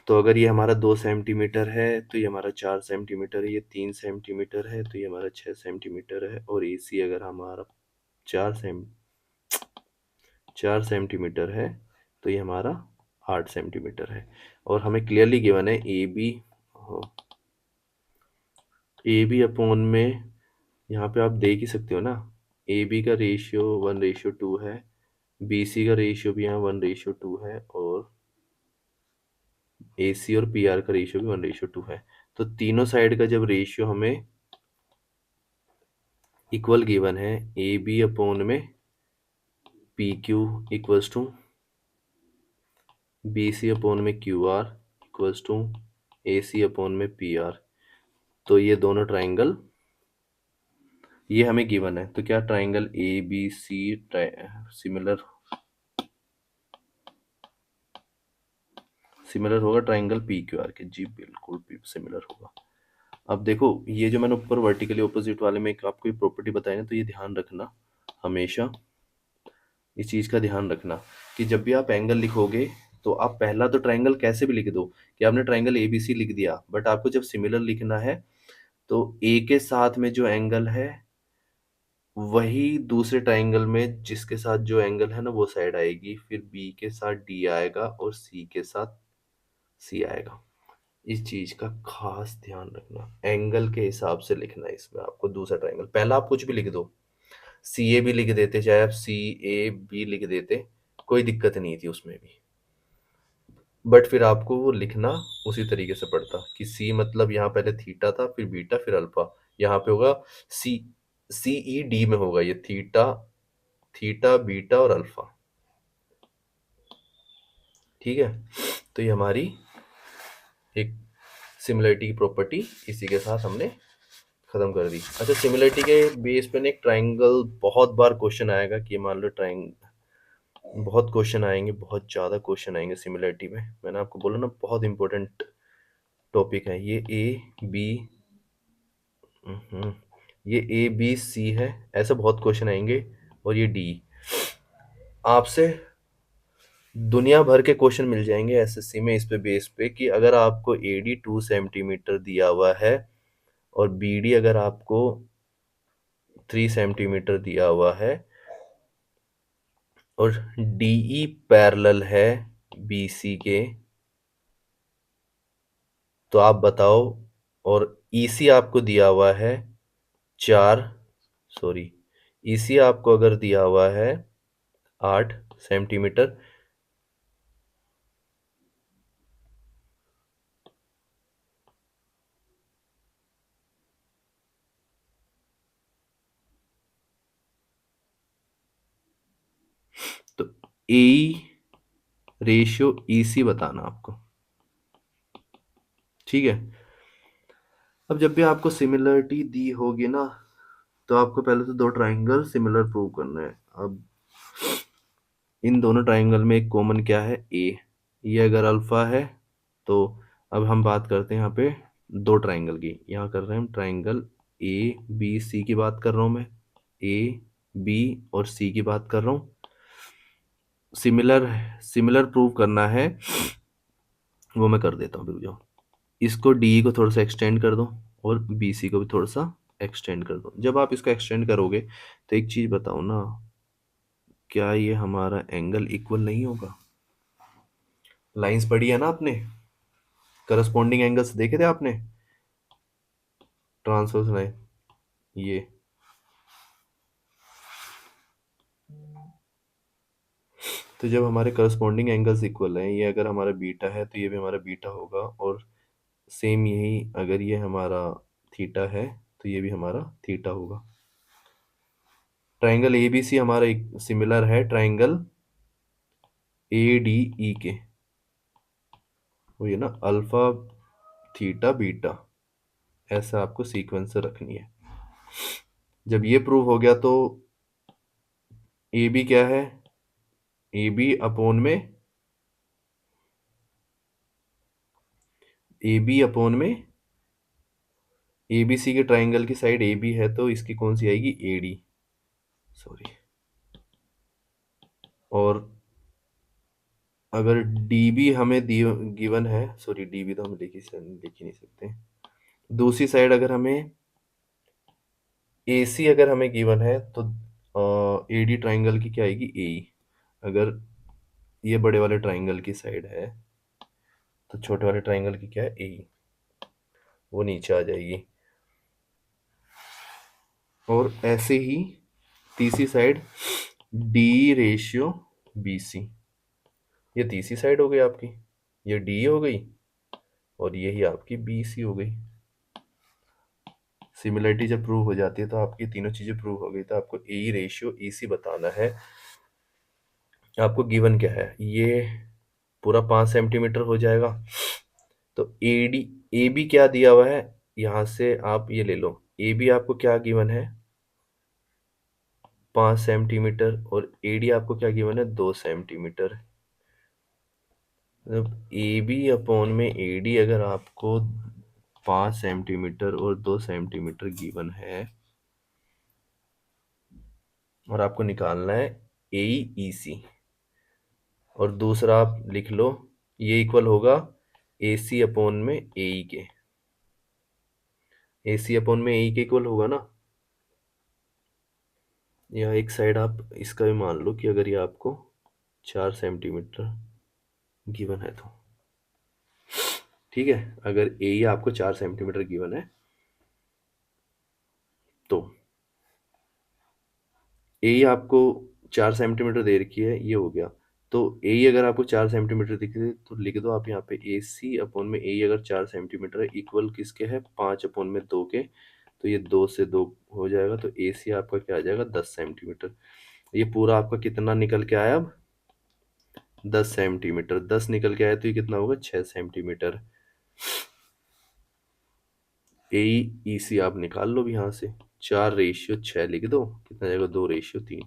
तो अगर ये हमारा 2 सेंटीमीटर है तो ये हमारा 4 सेंटीमीटर है, ये 3 सेंटीमीटर है तो ये हमारा 6 सेंटीमीटर है, और AC अगर हमारा 4 सेंटीमीटर है तो ये हमारा 8 सेंटीमीटर है। और हमें क्लियरली गिवन है ए बी अपॉन में, यहाँ पे आप देख ही सकते हो ना, AB का रेशियो 1:2 है, BC का रेशियो भी यहाँ 1:2 है, और AC और PR का रेशियो भी 1:2 है। तो तीनों साइड का जब रेशियो हमें इक्वल गिवन है, AB अपॉन में PQ equals to BC upon में QR equals to AC upon में PR। तो ये दोनों ट्राइंगल ये हमें गिवन है, तो क्या ट्राइंगल ABC सिमिलर सिमिलर होगा ट्राइंगल PQR के? जी बिल्कुल सिमिलर होगा। अब देखो, ये जो मैंने ऊपर वर्टिकली ऑपोजिट वाले में एक आपको प्रॉपर्टी बताई ना, तो ये ध्यान रखना हमेशा, इस चीज़ का ध्यान रखना कि जब भी आप एंगल लिखोगे तो आप पहला तो ट्राइंगल कैसे भी लिख दो, कि आपने ट्राइंगल ABC लिख दिया, बट आपको जब सिमिलर लिखना है तो A के साथ में जो एंगल है वही दूसरे ट्राइंगल में जिसके साथ जो एंगल है ना वो साइड आएगी, फिर B के साथ D आएगा और C के साथ C आएगा। इस चीज का खास ध्यान रखना, एंगल के हिसाब से लिखना है इसमें आपको दूसरा ट्राइंगल। पहला आप कुछ भी लिख दो, CA भी लिख देते, चाहे आप CAB लिख देते, कोई दिक्कत नहीं थी उसमें भी, बट फिर आपको वो लिखना उसी तरीके से पड़ता कि C मतलब यहाँ पहले थीटा था, फिर बीटा, फिर अल्फा। यहाँ पे होगा CED में होगा ये थीटा, थीटा बीटा और अल्फा। ठीक है, तो ये हमारी एक सिमिलरिटी की प्रॉपर्टी इसी के साथ हमने खत्म कर दी। अच्छा, सिमिलरिटी के बेस पे ना एक ट्राइंगल बहुत बार क्वेश्चन आएगा कि मान लो बहुत क्वेश्चन आएंगे, बहुत ज़्यादा क्वेश्चन आएंगे सिमिलरिटी में। मैंने आपको बोला ना बहुत इंपॉर्टेंट टॉपिक है ये। बी ये ABC है, ऐसे बहुत क्वेश्चन आएंगे, और ये D। आपसे दुनिया भर के क्वेश्चन मिल जाएंगे SSC में इस पे बेस पे कि अगर आपको AD 2 सेंटीमीटर दिया हुआ है और BD अगर आपको 3 सेंटीमीटर दिया हुआ है और DE पैरेलल है BC के, तो आप बताओ। और EC आपको दिया हुआ है 4 EC आपको अगर दिया हुआ है 8 सेंटीमीटर, तो AE रेशियो EC बताना आपको। ठीक है, अब जब भी आपको सिमिलरिटी दी होगी ना, तो आपको पहले तो दो ट्राइंगल सिमिलर प्रूव करना है। अब इन दोनों ट्राइंगल में एक कॉमन क्या है? ए। ये अगर अल्फा है तो अब हम बात करते हैं यहाँ पे दो ट्राइंगल की। यहाँ कर रहे हैं हम ट्राइंगल ABC की बात कर रहा हूँ मैं, AB और C की बात कर रहा हूँ। सिमिलर सिमिलर प्रूव करना है, वो मैं कर देता हूँ, रुक जाओ। इसको DE को थोड़ा सा एक्सटेंड कर दो और BC को भी थोड़ा सा एक्सटेंड कर दो। जब आप इसको एक्सटेंड करोगे तो एक चीज़ बताओ ना, क्या ये हमारा एंगल इक्वल नहीं होगा? लाइंस पढ़ी है ना आपने, करस्पॉन्डिंग एंगल्स देखे थे आपने, ट्रांसवर्स लाइन ये। तो जब हमारे करस्पॉन्डिंग एंगल्स इक्वल हैं, ये अगर हमारा बीटा है तो ये भी हमारा बीटा होगा, और सेम यही अगर ये हमारा थीटा है तो ये भी हमारा थीटा होगा। ट्राइंगल ABC हमारा एक सिमिलर है ट्राइंगल ADE के, वो ये ना अल्फा थीटा बीटा, ऐसा आपको सीक्वेंस रखनी है। जब ये प्रूव हो गया तो AB क्या है? AB अपॉन में AB अपॉन में ABC के ट्राइंगल की साइड AB है तो इसकी कौन सी आएगी, AD, सॉरी। और अगर DB हमें गिवन है, सॉरी DB तो हम लिख ही नहीं सकते। दूसरी साइड अगर हमें AC अगर हमें गिवन है तो AD ट्राइंगल की क्या आएगी, AE। अगर ये बड़े वाले ट्राइंगल की साइड है तो छोटे वाले ट्राइंगल की क्या है, AE, वो नीचे आ जाएगी। और ऐसे ही तीसरी साइड D/BC, ये तीसरी साइड हो गई आपकी, ये D हो गई और यही आपकी BC हो गई। सिमिलरिटी जब प्रूव हो जाती है तो आपकी तीनों चीजें प्रूव हो गई, तो आपको AE/EC बताना है। आपको गिवन क्या है, ये पूरा 5 सेंटीमीटर हो जाएगा। तो AB क्या दिया हुआ है, यहाँ से आप ये ले लो। AB आपको क्या गिवन है, 5 सेंटीमीटर, और AD आपको क्या गिवन है, 2 सेंटीमीटर। मतलब AB/AD अगर आपको 5 सेंटीमीटर और 2 सेंटीमीटर गिवन है और आपको निकालना है AEC, और दूसरा आप लिख लो, ये इक्वल होगा AC/AE के। AC/AE के इक्वल होगा ना। या एक साइड आप इसका भी मान लो कि अगर ये आपको 4 सेंटीमीटर गिवन है तो, ठीक है, अगर AE आपको 4 सेंटीमीटर गिवन है तो AE आपको 4 सेंटीमीटर दे रखी है, ये हो गया। तो AE अगर आपको 4 सेंटीमीटर दिख रही है तो लिख दो आप यहाँ पे AC/AE अगर 4 सेंटीमीटर है, इक्वल किसके है, 5/2 के। तो ये 2 से 2 हो जाएगा, तो AC आपका क्या आ जाएगा, 10 सेंटीमीटर। ये पूरा आपका कितना निकल के आया अब, 10 सेंटीमीटर। 10 निकल के आया तो ये कितना होगा, 6 सेंटीमीटर। AE/EC आप निकाल लो भी यहाँ से, 4/6 लिख दो, कितना जाएगा, 2/3।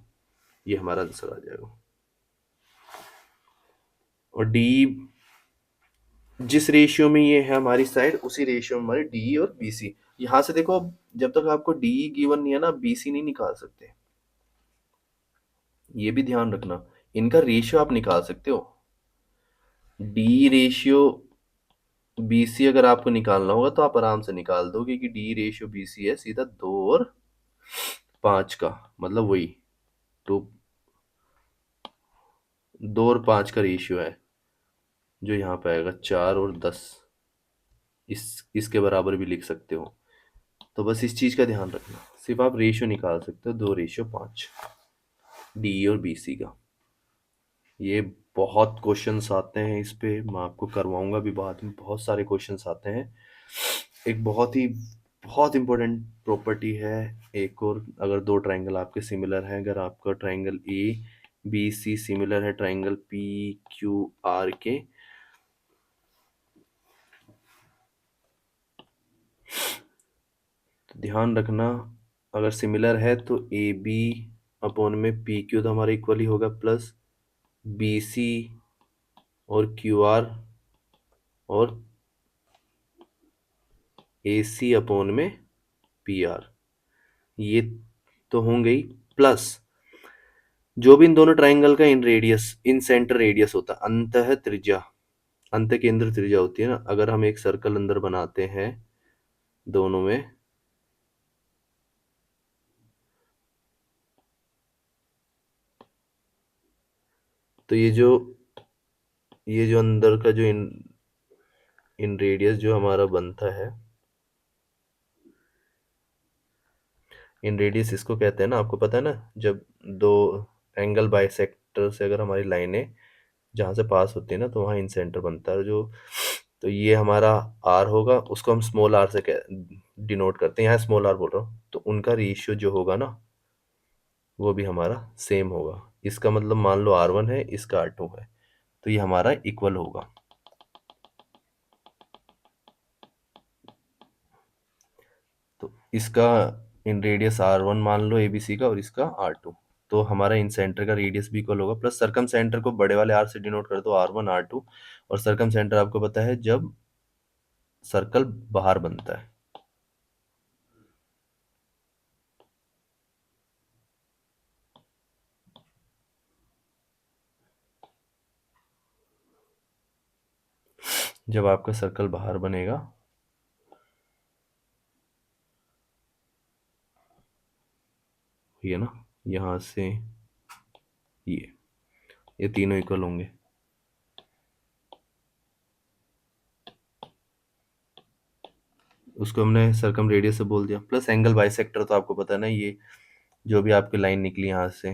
ये हमारा आंसर आ जाएगा। और डी, जिस रेशियो में ये है हमारी साइड, उसी रेशियो में हमारे डी और बीसी। यहाँ से देखो, जब तक आपको डी गिवन नहीं है ना, बीसी नहीं निकाल सकते, ये भी ध्यान रखना। इनका रेशियो आप निकाल सकते हो, D/BC अगर आपको निकालना होगा तो आप आराम से निकाल दोगे कि D/BC है सीधा 2 और 5 का, मतलब वही 2 और 5 का रेशियो है, जो यहाँ पे आएगा 4 और 10। इसके बराबर भी लिख सकते हो। तो बस इस चीज का ध्यान रखना, सिर्फ आप रेशियो निकाल सकते हो, 2/5 डी और बीसी का। ये बहुत क्वेश्चंस आते हैं इस पे, मैं आपको करवाऊंगा भी बाद में, बहुत सारे क्वेश्चंस आते हैं। एक बहुत इंपॉर्टेंट प्रॉपर्टी है एक और, अगर दो ट्राइंगल आपके सिमिलर हैं, अगर आपका ट्राइंगल ABC सिमिलर है ट्राइंगल PQR के, तो ध्यान रखना, अगर सिमिलर है तो AB/PQ तो हमारा इक्वल ही होगा, प्लस BC और QR और AC/PR, ये तो होंगे ही। प्लस जो भी इन दोनों ट्राइंगल का इन सेंटर रेडियस होता है, अंतः त्रिज्या, अंत केंद्र त्रिज्या होती है ना, अगर हम एक सर्कल अंदर बनाते हैं दोनों में, तो ये जो अंदर का जो इन रेडियस जो हमारा बनता है, इन रेडियस इसको कहते हैं ना, आपको पता है ना, जब दो एंगल बाइसेक्टर से अगर हमारी लाइनें जहाँ से पास होती है ना, तो वहाँ इन सेंटर बनता है जो, तो ये हमारा आर होगा, उसको हम स्मॉल आर से डिनोट करते हैं, यहाँ स्मॉल आर बोल रहा हूँ, तो उनका रेशियो जो होगा ना, वो भी हमारा सेम होगा। इसका मतलब मान लो R1 है, इसका R2 है, तो ये हमारा इक्वल होगा। तो इसका इन रेडियस R1 मान लो ABC का, और इसका R2, तो हमारा इन सेंटर का रेडियस भी इक्वल होगा। प्लस सरकम सेंटर को बड़े वाले R से डिनोट कर दो, R1 R2, और सरकम सेंटर आपको पता है जब सर्कल बाहर बनता है, जब आपका सर्कल बाहर बनेगा, ये ना, यहाँ से ये तीनों इक्वल होंगे। उसको हमने सर्कम रेडियस से बोल दिया, प्लस एंगल बाइसेक्टर तो आपको पता है ना, ये जो भी आपकी लाइन निकली यहाँ से,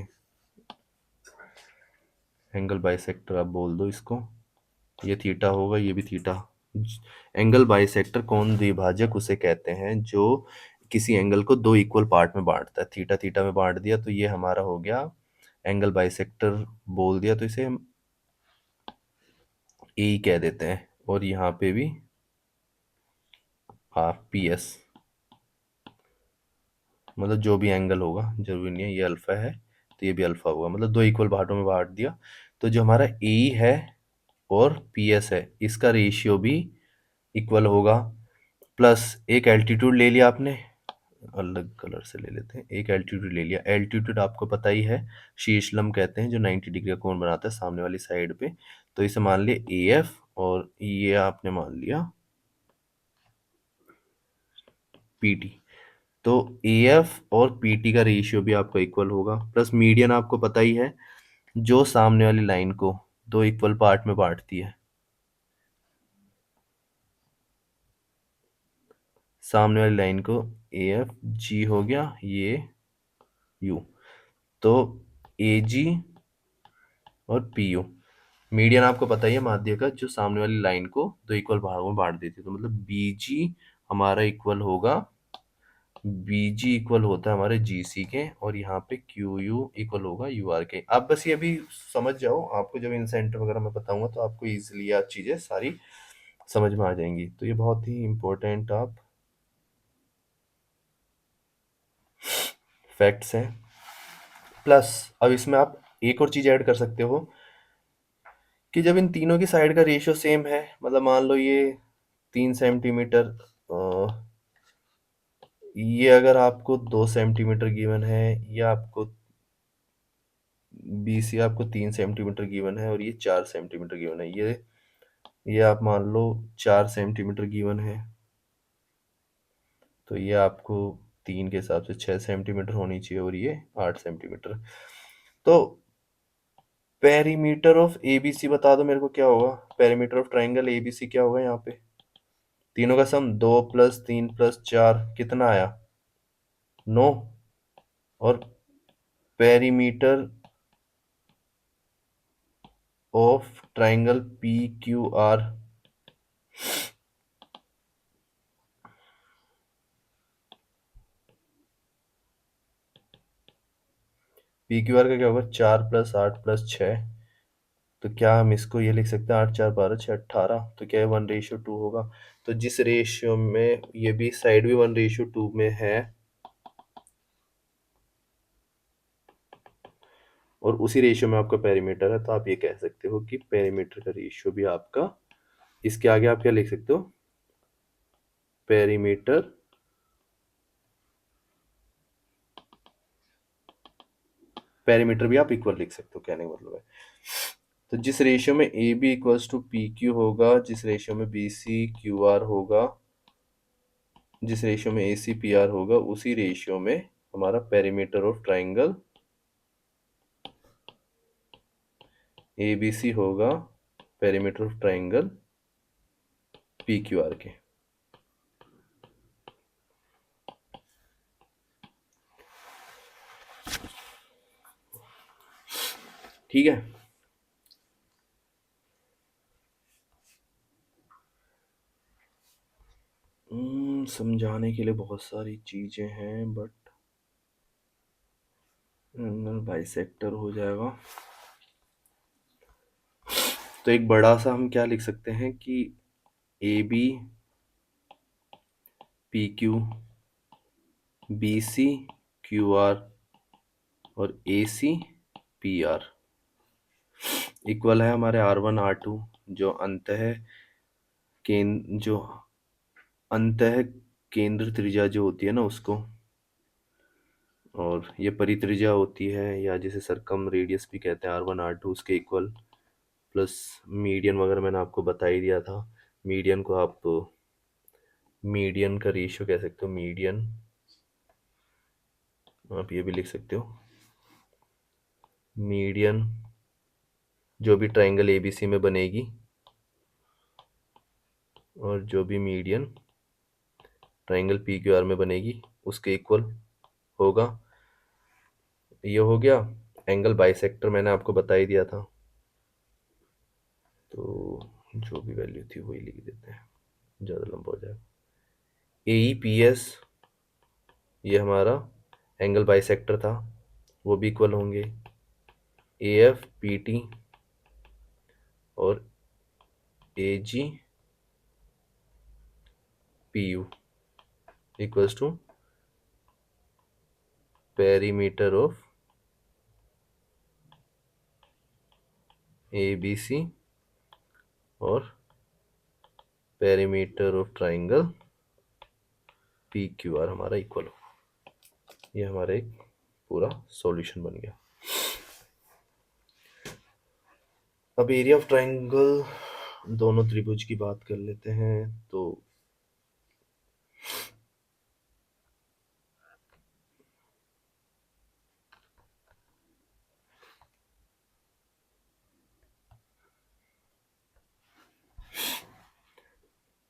एंगल बाइसेक्टर आप बोल दो इसको। ये थीटा होगा, ये भी थीटा। एंगल बाइसेक्टर कोण द्विभाजक उसे कहते हैं जो किसी एंगल को दो इक्वल पार्ट में बांटता है। थीटा थीटा में बांट दिया तो ये हमारा हो गया एंगल बाइसेक्टर, बोल दिया तो इसे हम ए कह देते हैं। और यहाँ पे भी हाफ पी एस, मतलब जो भी एंगल होगा, जरूरी नहीं है ये अल्फा है तो ये भी अल्फा होगा, मतलब दो इक्वल पार्टों में बांट दिया। तो जो हमारा ए है और पी एस है, इसका रेशियो भी इक्वल होगा। प्लस एक एल्टीट्यूड ले लिया आपने, अलग कलर से ले लेते हैं, एक एल्टीट्यूड ले लिया। एल्टीट्यूड आपको पता ही है, शीर्षलंब कहते हैं जो 90 डिग्री का कोण बनाता है सामने वाली साइड पे। तो इसे मान लिया ए एफ, और ये आपने मान लिया पी टी। तो ए एफ और पी टी का रेशियो भी आपका इक्वल होगा। प्लस मीडियन आपको पता ही है, जो सामने वाली लाइन को दो इक्वल पार्ट में बांटती है। सामने वाली लाइन को ए एफ जी हो गया, ये यू, तो ए जी और पी यू। मीडियन आपको पता ही है माध्य का, जो सामने वाली लाइन को दो इक्वल भागों में बांट देती है। तो मतलब बी जी हमारा इक्वल होगा, बी जी इक्वल होता है हमारे जी सी के, और यहाँ पे क्यू यू इक्वल होगा यू आर के। आप बस ये भी समझ जाओ, आपको जब इन सेंटर वगैरह मैं बताऊंगा तो आपको इजीली आप चीजें सारी समझ में आ जाएंगी। तो ये बहुत ही इंपॉर्टेंट आप फैक्ट्स हैं। प्लस अब इसमें आप एक और चीज ऐड कर सकते हो कि जब इन तीनों की साइड का रेशियो सेम है, मतलब मान लो ये 3 सेंटीमीटर, ये अगर आपको 2 सेंटीमीटर गिवन है, या आपको BC आपको 3 सेंटीमीटर गिवन है, और ये 4 सेंटीमीटर गिवन है, ये आप मान लो 4 सेंटीमीटर गिवन है, तो ये आपको 3 के हिसाब से 6 सेंटीमीटर होनी चाहिए, और ये 8 सेंटीमीटर। तो पेरीमीटर ऑफ ABC बता दो मेरे को क्या होगा। पेरीमीटर ऑफ ट्राइंगल ABC क्या होगा यहाँ पे, तीनों का सम 2 + 3 + 4 कितना आया, 9। और perimeter of triangle PQR, PQR का क्या होगा, 4 + 8 + 6। तो क्या हम इसको ये लिख सकते हैं, 8 × 4 = 12 6 = 18। तो क्या है, 1:2 होगा। तो जिस रेशियो में ये भी साइड भी 1:2 में है, और उसी रेशियो में आपका पेरीमीटर है, तो आप ये कह सकते हो कि पेरीमीटर का रेशियो भी आपका, इसके आगे आप क्या लिख सकते हो, पेरीमीटर पेरीमीटर भी आप इक्वल लिख सकते हो, कहने का मतलब है। तो जिस रेशियो में A B equals to P Q होगा, जिस रेशियो में बी सी क्यू आर होगा, जिस रेशियो में ए सी पी आर होगा, उसी रेशियो में हमारा perimeter of triangle A B C होगा perimeter of triangle P Q R के। ठीक है। समझाने के लिए बहुत सारी चीजें हैं, बट बाइसेक्टर हो जाएगा। तो एक बड़ा सा हम क्या लिख सकते हैं कि A B P Q, B C Q R, और A C P R equal है हमारे R1 R2, जो अंत है जो अंत है केंद्र त्रिज्या जो होती है ना उसको, और ये परित्रिज्या होती है, या जिसे सरकम रेडियस भी कहते हैं R1 R2, उसके इक्वल। प्लस मीडियन वगैरह मैंने आपको बता ही दिया था। मीडियन को आप मीडियन का रेशियो कह सकते हो, मीडियन आप ये भी लिख सकते हो, मीडियन जो भी ट्राइंगल एबीसी में बनेगी और जो भी median triangle P Q are में बनेगी उसके इक्वल होगा। ये हो गया। एंगल बाइसेक्टर मैंने आपको बता ही दिया था, तो जो भी वैल्यू थी वही लिख देते हैं, ज़्यादा लंबा हो जाएगा। ए ई पी एस ये हमारा एंगल बाइसेक्टर था, वो भी इक्वल होंगे। ए एफ पी टी और A G P U equals to perimeter of A B C और perimeter of triangle P Q R हमारा इक्वल होगा। ये हमारा एक पूरा सॉल्यूशन बन गया। अब एरिया ऑफ ट्राइंगल दोनों त्रिभुज की बात कर लेते हैं। तो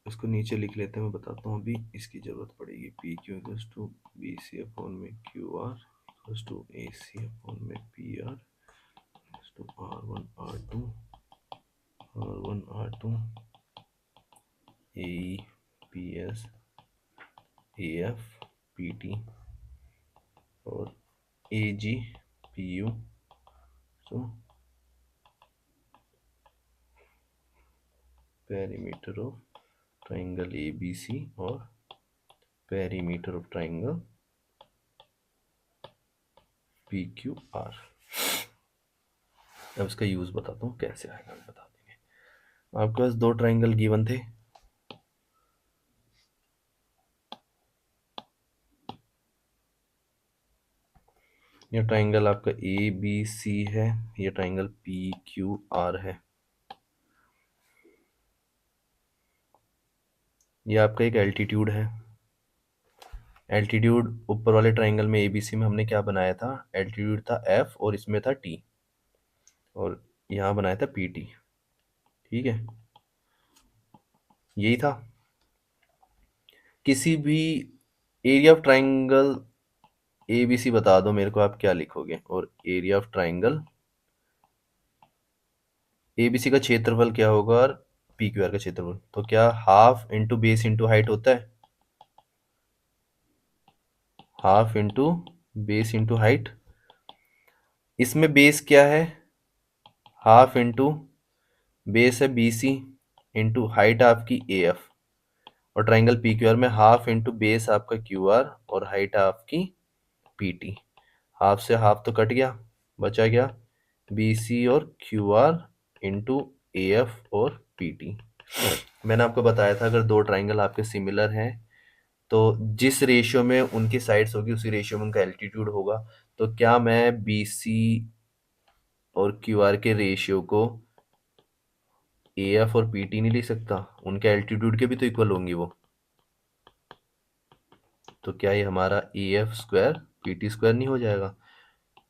इसको नीचे लिख लेते हैं, मैं बताता हूँ, अभी इसकी जरूरत पड़ेगी। P Q equals to B C upon में Q R equals to A C upon में P R equals to R one R two A P S A F P T और A G P U. So perimeter of triangle A B C और perimeter of triangle P Q R. अब इसका use बताता हूँ कैसे आएगा, बता देंगे। आपके पास दो ट्राइंगल गिवन थे, ये ट्राइंगल आपका ए बी सी है, ये ट्राइंगल पी क्यू आर है। ये आपका एक एल्टीट्यूड है। एल्टीट्यूड ऊपर वाले ट्राइंगल में एबीसी में हमने क्या बनाया था, एल्टीट्यूड था एफ और इसमें था टी, और यहाँ बनाया था पी टी। ठीक है, यही था। किसी भी एरिया ऑफ ट्राइंगल एबीसी बता दो मेरे को, आप क्या लिखोगे? और एरिया ऑफ ट्राइंगल एबीसी का क्षेत्रफल क्या होगा और पी क्यू आर का क्षेत्रफल, तो क्या half into base into height होता है? Half into base into height. इसमें बेस क्या है? हाफ इंटू बेस है बी सी इंटू हाइट आपकी ए एफ, और ट्राइंगल पी क्यू आर में हाफ इंटू बेस आपका क्यू आर और हाइट आपकी पी टी। हाफ से हाफ तो कट गया, बचा गया बी सी और Q R into A F और पी टी। मैंने आपको बताया था अगर दो ट्राइंगल आपके सिमिलर हैं तो जिस रेशियो में उनकी साइड्स होगी उसी रेशियो में उनका एल्टीट्यूड होगा। तो क्या मैं बी सी और क्यू आर के रेशियो को ए एफ और पी टी नहीं लिख सकता? उनके एल्टीट्यूड के भी तो इक्वल होंगी वो। तो क्या ये हमारा A F square P T square नहीं हो जाएगा?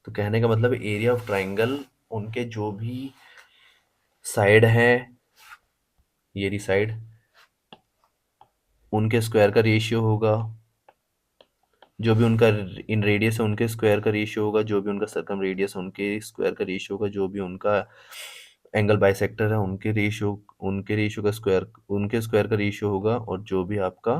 तो कहने का मतलब एरिया ऑफ ट्राइंगल उनके जो भी साइड हैं, ये रही साइड, उनके स्क्वायर का रेशियो होगा। जो भी उनका इन रेडियस है उनके स्क्वायर का रेशियो होगा, जो भी उनका सर्कम रेडियस है उनके स्क्वायर का रेशियो होगा, जो भी उनका एंगल बाइसेक्टर है उनके रेशियो का स्क्वायर, उनके स्क्वायर का रेशियो होगा। और जो भी आपका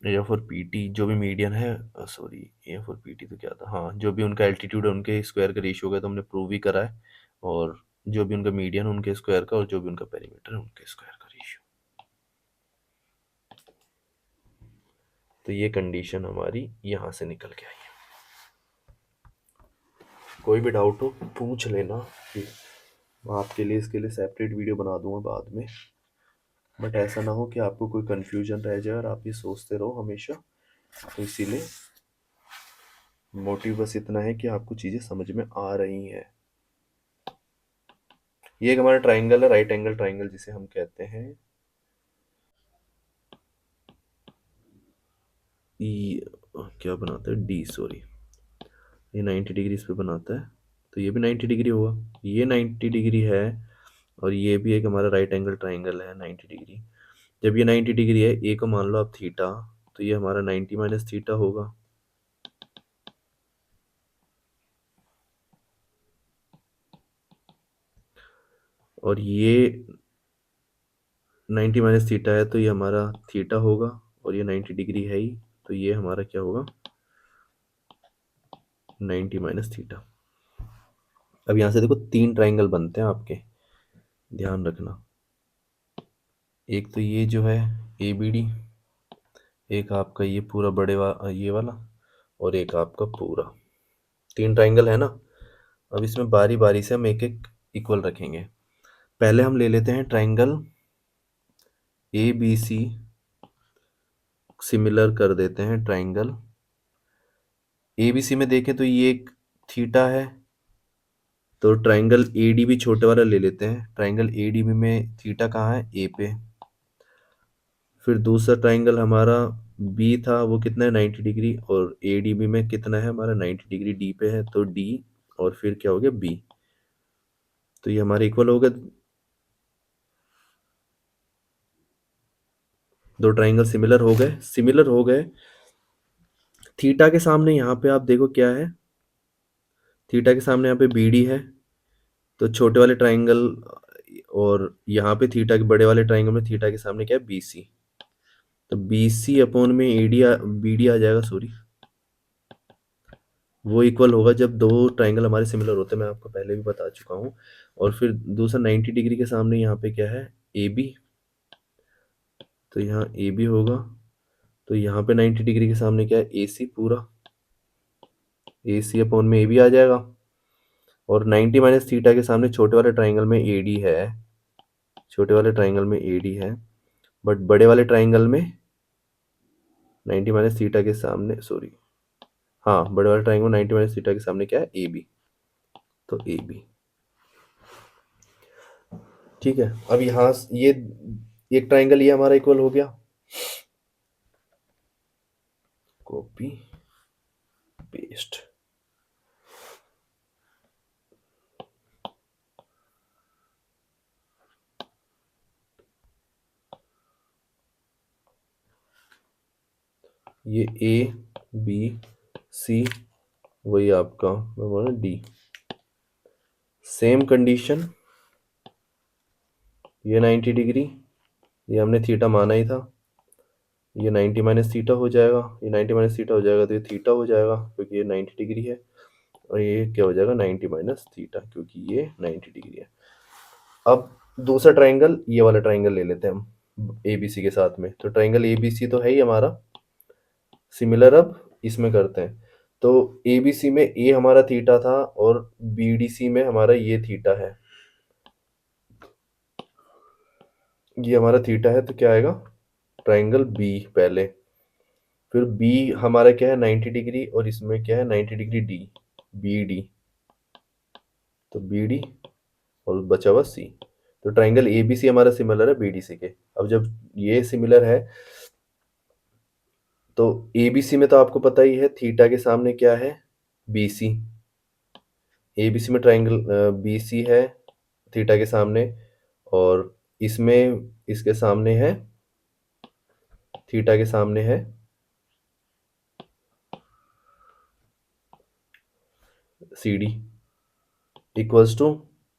एरिया फॉर पीटी जो भी मीडियन है, सॉरी एरिया फॉर पीटी तो क्या था, हाँ, जो भी उनका एल्टीट्यूड है उनके स्क्वायर का रेशियो होगा, तो हमने प्रूव ही करा है। और जो भी उनका मीडियन उनके स्क्वायर का, और जो भी उनका पेरीमीटर है उनके स्क्वायर का रेशियो। तो ये कंडीशन हमारी यहाँ से निकल के आई है। कोई भी डाउट हो पूछ लेना, मैं आपके लिए इसके लिए सेपरेट वीडियो बना दूंगा बाद में। बट ऐसा ना हो कि आपको कोई कंफ्यूजन रह जाए और आप ये सोचते रहो हमेशा। तो इसीलिए मोटिव बस इतना है कि आपको चीज़ें समझ में आ रही हैं। ये एक हमारा ट्राइंगल है, राइट एंगल ट्राइंगल जिसे हम कहते हैं ई क्या बनाता है, डी सॉरी, ये 90 डिग्री इस पे बनाता है, तो ये भी 90 डिग्री होगा, ये 90 डिग्री है, और ये भी एक हमारा राइट एंगल ट्राइंगल है 90 डिग्री। जब ये 90 डिग्री है, ए को मान लो आप थीटा, तो ये हमारा 90 माइनस थीटा होगा। और ये 90 माइनस थीटा है, तो ये हमारा थीटा होगा, और ये 90 डिग्री है ही, तो ये हमारा क्या होगा, 90 माइनस थीटा। अब यहाँ से देखो 3 ट्राइंगल बनते हैं आपके, ध्यान रखना। एक तो ये जो है ए बी डी, एक आपका ये पूरा ये वाला, और एक आपका पूरा, 3 ट्राइंगल है ना। अब इसमें बारी बारी से हम एक एक इक्वल रखेंगे। पहले हम ले लेते हैं triangle A B C, similar कर देते हैं ट्राइंगल ए बी सी में। देखें तो ये एक थीटा है, तो ट्राइंगल ए डी बी छोटे वाला ले लेते हैं। ट्राइंगल ए डी बी में थीटा कहाँ है, ए पे। फिर दूसरा ट्राइंगल हमारा बी था, वो कितना है, 90 डिग्री, और ए डी बी में कितना है हमारा, 90 डिग्री डी पे है, तो डी, और फिर क्या हो गया, बी। तो ये हमारे इक्वल हो गए, दो ट्राइंगल सिमिलर हो गए, सिमिलर हो गए। थीटा के सामने यहाँ पे आप देखो क्या है, थीटा के सामने यहाँ पे बी डी है, तो छोटे वाले ट्राइंगल, और यहाँ पे थीटा के बड़े वाले ट्राइंगल में थीटा के सामने क्या है, बी सी। तो बी सी अपॉन में ए डी बी डी आ जाएगा, सॉरी, वो इक्वल होगा जब दो ट्राइंगल हमारे सिमिलर होते हैं, मैं आपको पहले भी बता चुका हूँ। और फिर दूसरा 90 डिग्री के सामने यहाँ पे क्या है, ए बी, तो यहाँ ए बी होगा, तो यहाँ पे 90 डिग्री के सामने क्या है, ए सी पूरा, ए सी अपॉन में ए बी आ जाएगा। और 90 माइनस थीटा के सामने छोटे वाले ट्राइंगल में ए डी है, छोटे वाले ट्राइंगल में ए डी है, बट बड़े वाले ट्राइंगल में 90 माइनस थीटा के सामने, सॉरी, हाँ, बड़े वाले ट्राइंगल में 90 माइनस थीटा के सामने क्या है, ए बी, तो ए बी। ठीक है, अब यहाँ ये एक ट्राइंगल ये हमारा इक्वल हो गया, कॉपी पेस्ट। ये ए बी सी, वही आपका मैं बोला डी। सेम कंडीशन, ये 90 डिग्री, ये हमने थीटा माना ही था, ये 90 माइनस थीटा हो जाएगा, ये 90 माइनस थीटा हो जाएगा, तो ये थीटा हो जाएगा क्योंकि ये 90 डिग्री है, और ये क्या हो जाएगा, 90 माइनस थीटा, क्योंकि ये 90 डिग्री है। अब दूसरा ट्राइंगल, ये वाला ट्राइंगल ले लेते हैं हम ए बी सी के साथ में। तो ट्राइंगल ए बी सी तो है ही हमारा सिमिलर, अब इसमें करते हैं। तो ए बी सी में ए हमारा थीटा था, और बी डी सी में हमारा ये थीटा है, ये हमारा थीटा है, तो क्या आएगा, ट्राइंगल बी पहले, फिर बी हमारा क्या है, 90 डिग्री, और इसमें क्या है, 90 डिग्री डी, बी डी, तो बी डी, और बचा हुआ सी। तो ट्राइंगल ए बी सी हमारा सिमिलर है बी डी सी के। अब जब ये सिमिलर है, तो ए बी सी में तो आपको पता ही है थीटा के सामने क्या है, बी सी। ए बी सी में ट्राइंगल बी सी है थीटा के सामने, और इसमें इसके सामने है, थीटा के सामने है C D, equals to,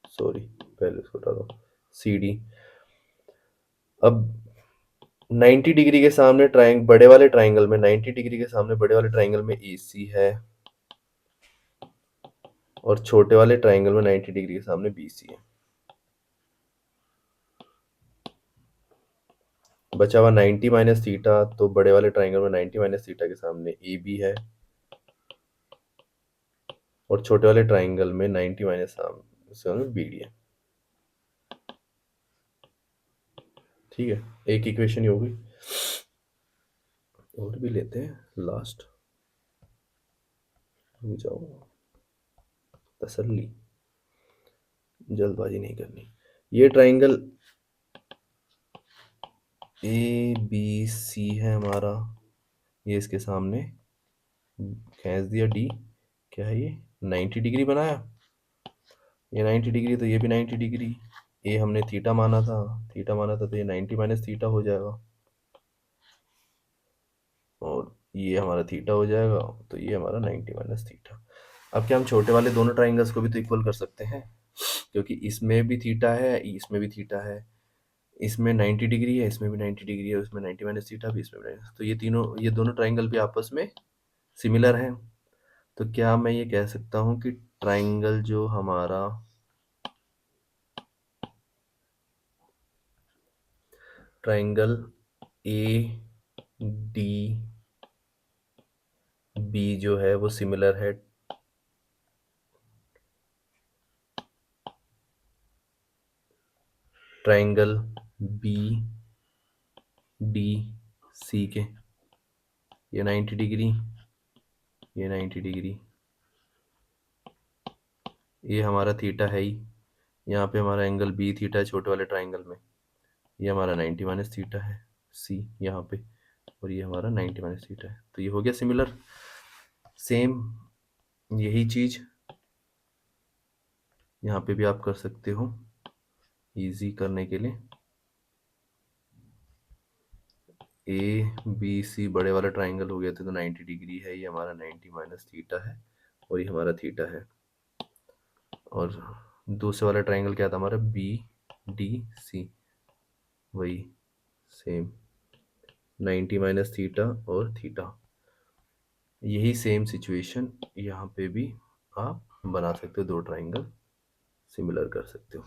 sorry पहले इसको हटा दो, सी डी। अब 90 डिग्री के सामने बड़े वाले ट्राइंगल में, 90 डिग्री के सामने बड़े वाले ट्राइंगल में ए सी है, और छोटे वाले ट्राइंगल में 90 डिग्री के सामने बी सी है। बचा हुआ 90 माइनस थीटा, तो बड़े वाले ट्राइंगल में 90 माइनस थीटा के सामने ए बी है, और छोटे वाले ट्राइंगल में 90 माइनस सामने बी डी है। ठीक है, एक इक्वेशन ही हो गई, और भी लेते हैं लास्ट, हो जाओ, तसल्ली, जल्दबाजी नहीं करनी। ये ट्राइंगल ए बी सी है हमारा, ये इसके सामने खींच दिया डी, क्या है ये 90 डिग्री बनाया, ये 90 डिग्री तो ये भी 90 डिग्री, ये हमने थीटा माना था, थीटा माना था तो ये 90 माइनस थीटा हो जाएगा, और ये हमारा थीटा हो जाएगा, तो ये हमारा 90 माइनस थीटा। अब क्या हम छोटे वाले दोनों ट्राइंगल्स को भी तो इक्वल कर सकते हैं, क्योंकि इसमें भी थीटा है, इसमें भी थीटा है, इसमें 90 डिग्री है, इसमें भी 90 डिग्री है, उसमें 90 माइनस थीटा भी, इसमें भी 90, तो ये दोनों ट्राइंगल भी आपस में सिमिलर हैं। तो क्या मैं ये कह सकता हूँ कि ट्राइंगल जो हमारा ट्राइंगल ए डी बी जो है वो सिमिलर है ट्राइंगल बी डी सी के, ये 90 डिग्री, ये 90 डिग्री, ये हमारा थीटा है ही, यहाँ पे हमारा एंगल बी थीटा है छोटे वाले ट्राइंगल में, ये हमारा 90 माइनस थीटा है सी यहाँ पे, और ये हमारा 90 माइनस थीटा है, तो ये हो गया सिमिलर। सेम यही चीज यहाँ पे भी आप कर सकते हो इजी करने के लिए। ए बी सी बड़े वाला ट्राइंगल हो गया था तो 90 डिग्री है, ये हमारा 90 माइनस थीटा है, और ये हमारा थीटा है, और दूसरे वाला ट्राइंगल क्या था हमारा बी डी सी, वही सेम 90 माइनस थीटा और थीटा, यही सेम सिचुएशन यहाँ पे भी आप बना सकते हो, दो ट्राइंगल सिमिलर कर सकते हो।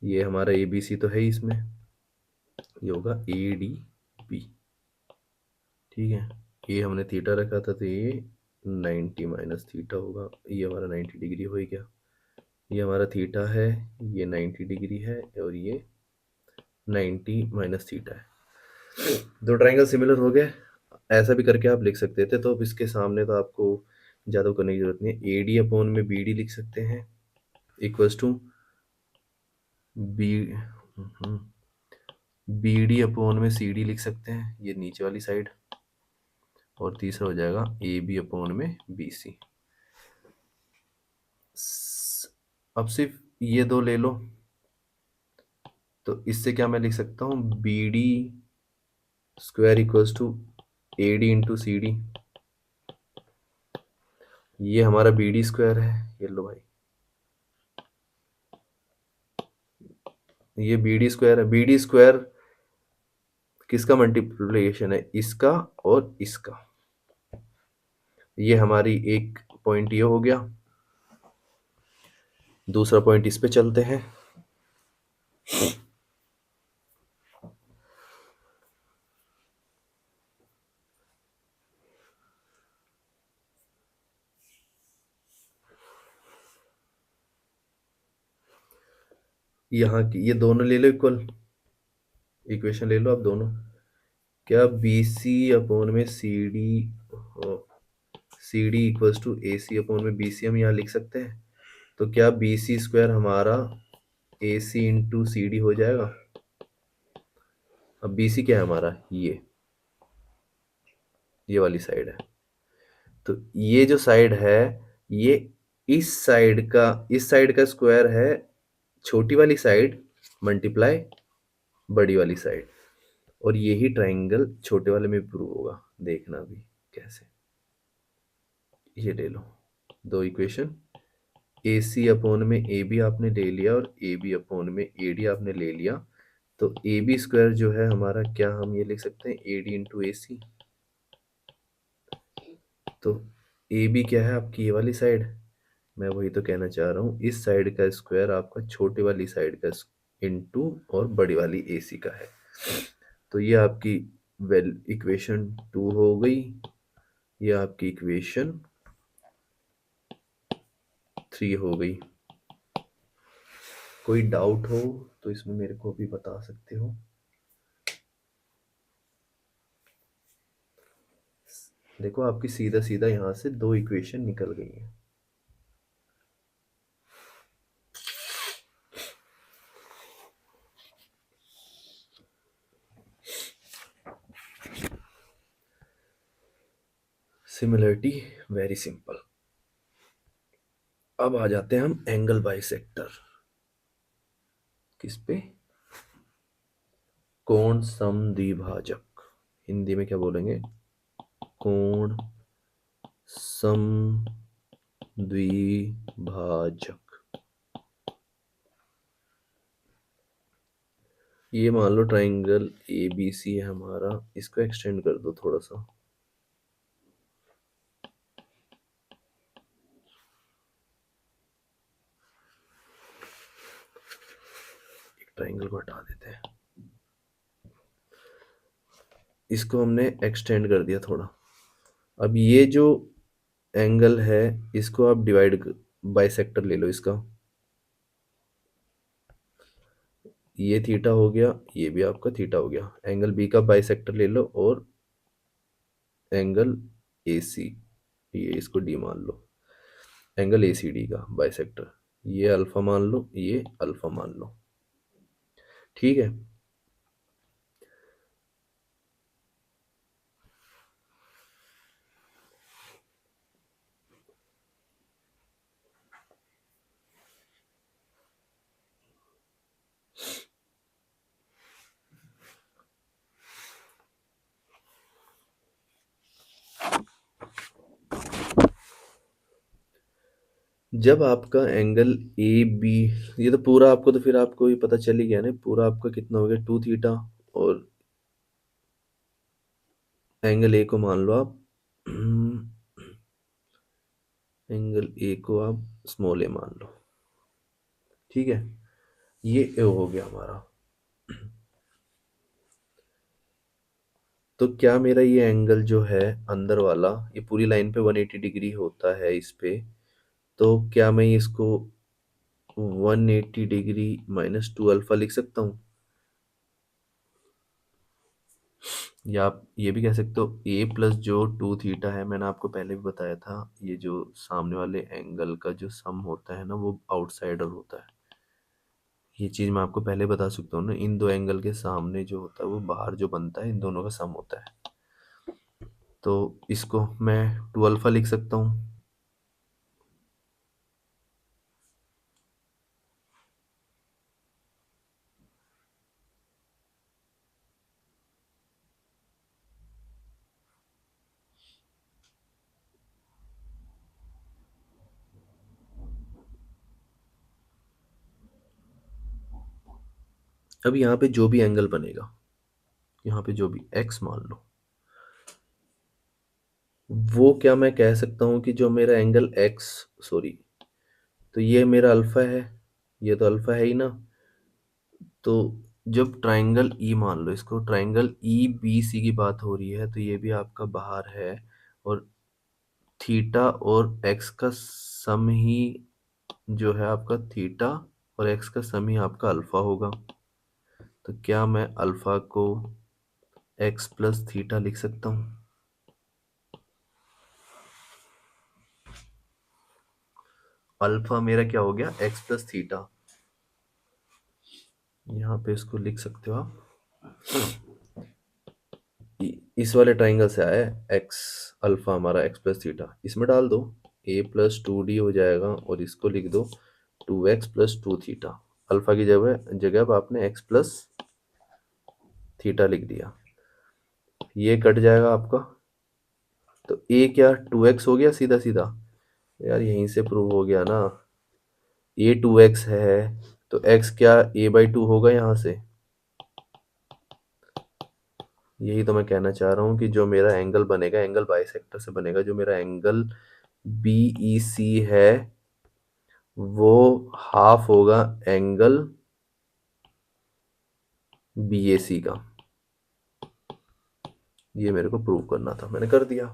ये हमारा ए बी सी तो है ही इसमें, ये होगा ए डी बी, ठीक है, ये हमने थीटा रखा था तो ये 90 माइनस थीटा होगा, ये हमारा 90 डिग्री हो गया, ये हमारा थीटा है, ये 90 डिग्री है, और ये 90 माइनस थीटा है। दो ट्राइंगल सिमिलर हो गए, ऐसा भी करके आप लिख सकते थे, तो अब इसके सामने तो आपको ज़्यादा करने की जरूरत नहीं है, ए डी अपॉन में बी डी लिख सकते हैं equals to B B D upon में सी डी लिख सकते हैं, ये नीचे वाली साइड, और तीसरा हो जाएगा ए बी अपॉन में बी सी। अब सिर्फ ये दो ले लो, तो इससे क्या मैं लिख सकता हूँ B D square equals to A D into C D, ये हमारा बी डी स्क्वायर है, ये लो भाई, ये बी डी स्क्वायर है, बी डी स्क्वायर किसका मल्टीप्लिकेशन है, इसका और इसका, ये हमारी एक पॉइंट ये हो गया, दूसरा पॉइंट इस पे चलते हैं। यहाँ की ये दोनों ले लो इक्वल, इक्वेशन ले लो आप दोनों, क्या बी सी अपॉन में C D equals to A C upon में बी सी हम यहाँ लिख सकते हैं, तो क्या बी सी स्क्वायर हमारा ए सी इंटू सी डी हो जाएगा। अब बी सी क्या है हमारा, ये वाली साइड है, तो ये जो साइड है ये इस साइड का स्क्वायर है छोटी वाली साइड मल्टीप्लाई बड़ी वाली साइड, और यही ट्राइंगल छोटे वाले में प्रूव होगा, देखना भी कैसे। ये ले लो दो इक्वेशन, ए सी अपॉन में ए बी आपने ले लिया और ए बी अपॉन में ए डी आपने ले लिया, तो ए बी स्क्वायर जो है हमारा, क्या हम ये लिख सकते हैं ए डी इंटू ए सी, तो ए बी क्या है आपकी ये वाली साइड, मैं वही तो कहना चाह रहा हूँ, इस साइड का स्क्वायर आपका छोटी वाली साइड का इंटू और बड़ी वाली ए सी का है, तो ये आपकी इक्वेशन 2 हो गई, ये आपकी इक्वेशन 3 हो गई। कोई डाउट हो तो इसमें मेरे को भी बता सकते हो। देखो आपकी सीधा सीधा यहाँ से दो इक्वेशन निकल गई हैं। Similarity very simple. अब आ जाते हैं हम एंगल बाइसेक्टर। किस पे? कोण समद्विभाजक। हिंदी में क्या बोलेंगे? कोण समद्विभाजक। ये मान लो ट्राइंगल ए बी सी है हमारा, इसको एक्सटेंड कर दो थोड़ा सा। एक ट्राइंगल को हटा देते हैं, इसको हमने एक्सटेंड कर दिया थोड़ा। अब ये जो एंगल है इसको आप डिवाइड बाइसेक्टर ले लो इसका। ये थीटा हो गया, ये भी आपका थीटा हो गया। एंगल बी का बाइसेक्टर ले लो और एंगल ए सी, ये इसको डी मान लो। एंगल ए सी डी का बाइसेक्टर, ये अल्फा मान लो, ये अल्फा मान लो। ठीक है। जब आपका एंगल ए बी, ये तो पूरा आपको, तो फिर आपको ये पता चल ही गया ना, पूरा आपका कितना हो गया 2 थीटा। और एंगल ए को मान लो आप एंगल ए को आप स्मॉल ए मान लो। ठीक है, ये ए हो गया हमारा। तो क्या मेरा ये एंगल जो है अंदर वाला, ये पूरी लाइन पे 180 डिग्री होता है इस पे, तो क्या मैं इसको 180 डिग्री माइनस 2 अल्फा लिख सकता हूँ? या आप ये भी कह सकते हो ए प्लस जो 2 थीटा है, मैंने आपको पहले भी बताया था, ये जो सामने वाले एंगल का जो सम होता है ना वो आउटसाइडर होता है। ये चीज़ मैं आपको पहले बता सकता हूँ ना, इन दो एंगल के सामने जो होता है वो बाहर जो बनता है इन दोनों का सम होता है। तो इसको मैं 2 अल्फा लिख सकता हूँ। अब यहाँ पे जो भी एंगल बनेगा, यहाँ पे जो भी एक्स मान लो, वो क्या मैं कह सकता हूँ कि जो मेरा एंगल एक्स, सॉरी, तो ये मेरा अल्फा है, ये तो अल्फा है ही ना। तो जब ट्राइंगल ई मान लो, इसको ट्राइंगल ई बी सी की बात हो रही है, तो ये भी आपका बाहर है, और थीटा और एक्स का सम ही जो है आपका थीटा, और एक्स का सम ही आपका अल्फा होगा। तो क्या मैं अल्फा को एक्स प्लस थीटा लिख सकता हूँ? अल्फा मेरा क्या हो गया? X plus theta. यहाँ पे इसको लिख सकते हो आप, इस वाले ट्राइंगल से आया है एक्स, अल्फा हमारा एक्स प्लस थीटा, इसमें डाल दो, ए प्लस 2 डी हो जाएगा, और इसको लिख दो 2x प्लस 2 थीटा। अल्फा की जगह जगह अब आपने एक्स प्लस थीटा लिख दिया, ये कट जाएगा आपका। तो ए क्या 2x हो गया सीधा सीधा? यार यहीं से प्रूव हो गया ना, ए 2x है, तो x क्या a/2 होगा यहाँ से। यही तो मैं कहना चाह रहा हूँ कि जो मेरा एंगल बनेगा, एंगल बाइसेक्टर से बनेगा, जो मेरा एंगल बी ई सी है वो हाफ होगा एंगल बी ए सी का। ये मेरे को प्रूव करना था, मैंने कर दिया।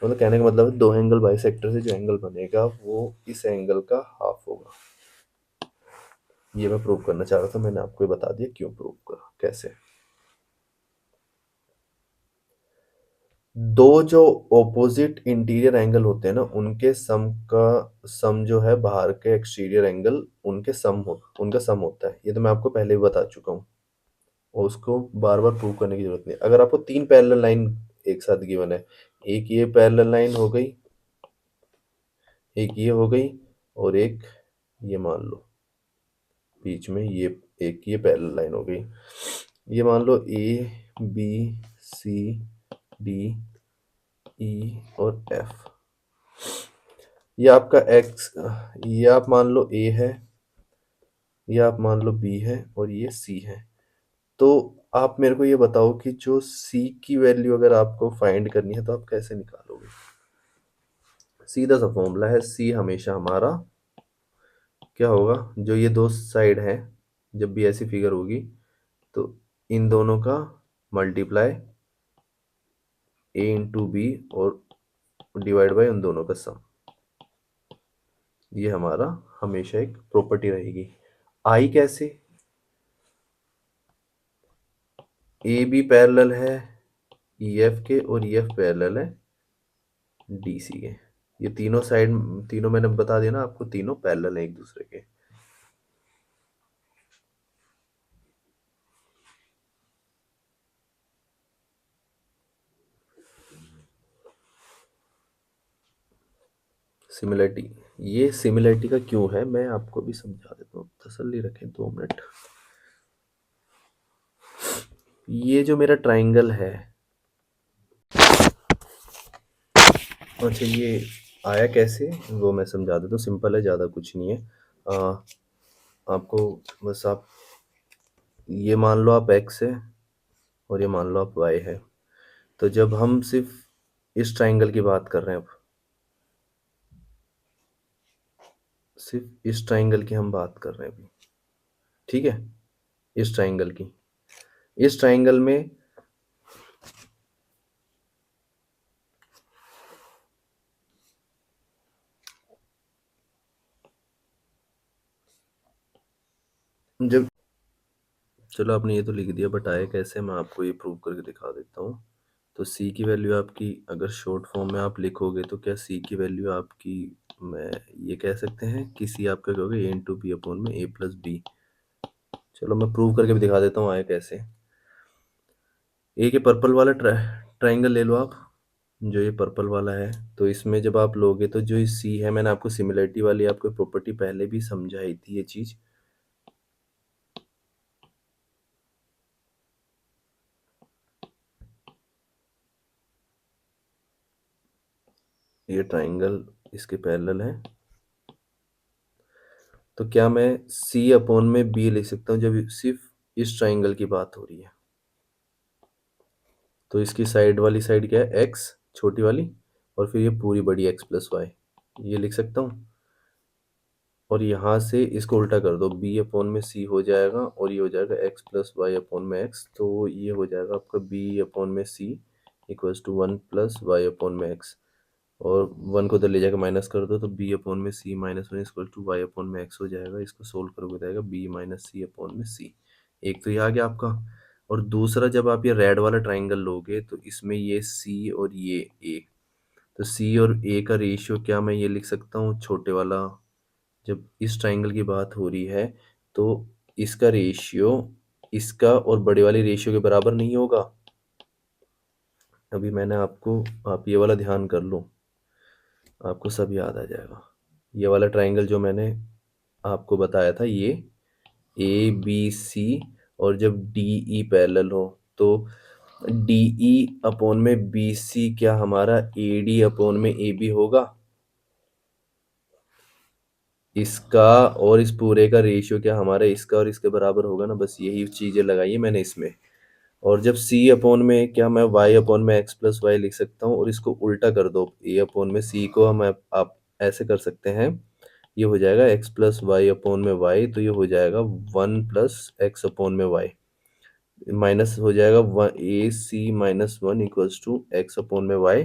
मतलब कहने का मतलब है दो एंगल बाइसेक्टर से जो एंगल बनेगा वो इस एंगल का हाफ होगा। ये मैं प्रूव करना चाह रहा था, मैंने आपको ये बता दिया क्यों प्रूव करा, कैसे। दो जो ऑपोजिट इंटीरियर एंगल होते हैं ना, उनके सम का सम जो है बाहर के एक्सटीरियर एंगल, उनका सम होता है। ये तो मैं आपको पहले भी बता चुका हूँ, और उसको बार बार प्रूव करने की जरूरत नहीं। अगर आपको तीन पैरेलल लाइन एक साथ गिवन है, एक ये पैरेलल लाइन हो गई, एक ये हो गई, और एक ये मान लो बीच में ये, एक ये पैरेलल लाइन हो गई। ये मान लो A B C D E और एफ। ये आपका एक्स, ये आप मान लो ए है, ये आप मान लो बी है, और ये सी है। तो आप मेरे को ये बताओ कि जो सी की वैल्यू अगर आपको फाइंड करनी है तो आप कैसे निकालोगे? सीधा सा फॉर्मूला है, सी हमेशा हमारा क्या होगा, जो ये दो साइड है, जब भी ऐसी फिगर होगी तो इन दोनों का मल्टीप्लाई ए इंटू बी और डिवाइड बाय उन दोनों का सम। ये हमारा हमेशा एक प्रॉपर्टी रहेगी। आई कैसे? ए बी पैरेलल है ई एफ के और ई एफ पैरेलल है डी सी के। ये तीनों साइड, तीनों मैंने बता दिया ना आपको, तीनों पैरेलल है एक दूसरे के। सिमिलरिटी, ये सिमिलरिटी का क्यों है मैं आपको भी समझा देता हूँ, तसल्ली रखें 2 मिनट। ये जो मेरा ट्राइंगल है, अच्छा ये आया कैसे वो मैं समझा देता हूँ, सिंपल है, ज़्यादा कुछ नहीं है। आपको बस आप ये मान लो आप x है और ये मान लो आप y है। तो जब हम सिर्फ इस ट्राइंगल की बात कर रहे हैं, अब सिर्फ इस ट्राइंगल की हम बात कर रहे हैं अभी, ठीक है, इस ट्राइंगल की, इस ट्राइंगल में जब, चलो आपने ये तो लिख दिया, बट आए कैसे मैं आपको ये प्रूव करके दिखा देता हूँ। तो c की वैल्यू आपकी अगर शॉर्ट फॉर्म में आप लिखोगे तो क्या c की वैल्यू आपकी, मैं ये कह सकते हैं कि c आपका क्या होगा, ए इंटू बी अपॉन में ए प्लस बी। चलो मैं प्रूव करके भी दिखा देता हूँ आए कैसे। एक ये पर्पल वाला ट्राइंगल ले लो आप, जो ये पर्पल वाला है, तो इसमें जब आप लोगे तो जो ये सी है, मैंने आपको सिमिलरिटी वाली आपको प्रॉपर्टी पहले भी समझाई थी ये चीज़। ये ट्राइंगल इसके पैरेलल है, तो क्या मैं सी अपॉन में बी लिख सकता हूँ जब सिर्फ इस ट्राइंगल की बात हो रही है? तो इसकी साइड वाली साइड क्या है, एक्स छोटी वाली, और फिर ये पूरी बड़ी एक्स प्लस वाई, ये लिख सकता हूँ। और यहाँ से इसको उल्टा कर दो, बी अपॉन में सी हो जाएगा और ये हो जाएगा एक्स प्लस वाई अपॉन में एक्स, तो ये हो जाएगा आपका बी अपॉन में सी इक्वल्स टू 1 + वाई अपॉन में एक्स, और 1 को उधर ले जाकर माइनस कर दो तो बी अपॉन में C minus 1 equal to Y upon में एक्स हो जाएगा। इसको सोल्व करोगे तो आएगा बी माइनस सी अपॉन में सी। एक तो ये आ गया आपका। और दूसरा, जब आप ये रेड वाला ट्राइंगल लोगे तो इसमें ये सी और ये ए, तो सी और ए का रेशियो क्या मैं ये लिख सकता हूँ, छोटे वाला, जब इस ट्राइंगल की बात हो रही है तो इसका रेशियो इसका और बड़े वाले रेशियो के बराबर नहीं होगा। अभी मैंने आपको, आप ये वाला ध्यान कर लो, आपको सब याद आ जाएगा। ये वाला ट्राइंगल जो मैंने आपको बताया था, ये ए बी सी, और जब डी ई पैरेलल हो तो डी ई अपॉन में बी सी क्या हमारा ए डी अपॉन में ए बी होगा? इसका और इस पूरे का रेशियो क्या हमारा इसका और इसके बराबर होगा ना, बस यही चीज़ें लगाई है मैंने इसमें। और जब c अपॉन में क्या मैं y अपॉन में x प्लस वाई लिख सकता हूँ, और इसको उल्टा कर दो, a अपॉन में c को हम आप ऐसे कर सकते हैं, ये हो जाएगा x प्लस वाई अपॉन में y, तो ये हो जाएगा 1 + x अपॉन में y, माइनस हो जाएगा A C minus 1 equals to X upon में y।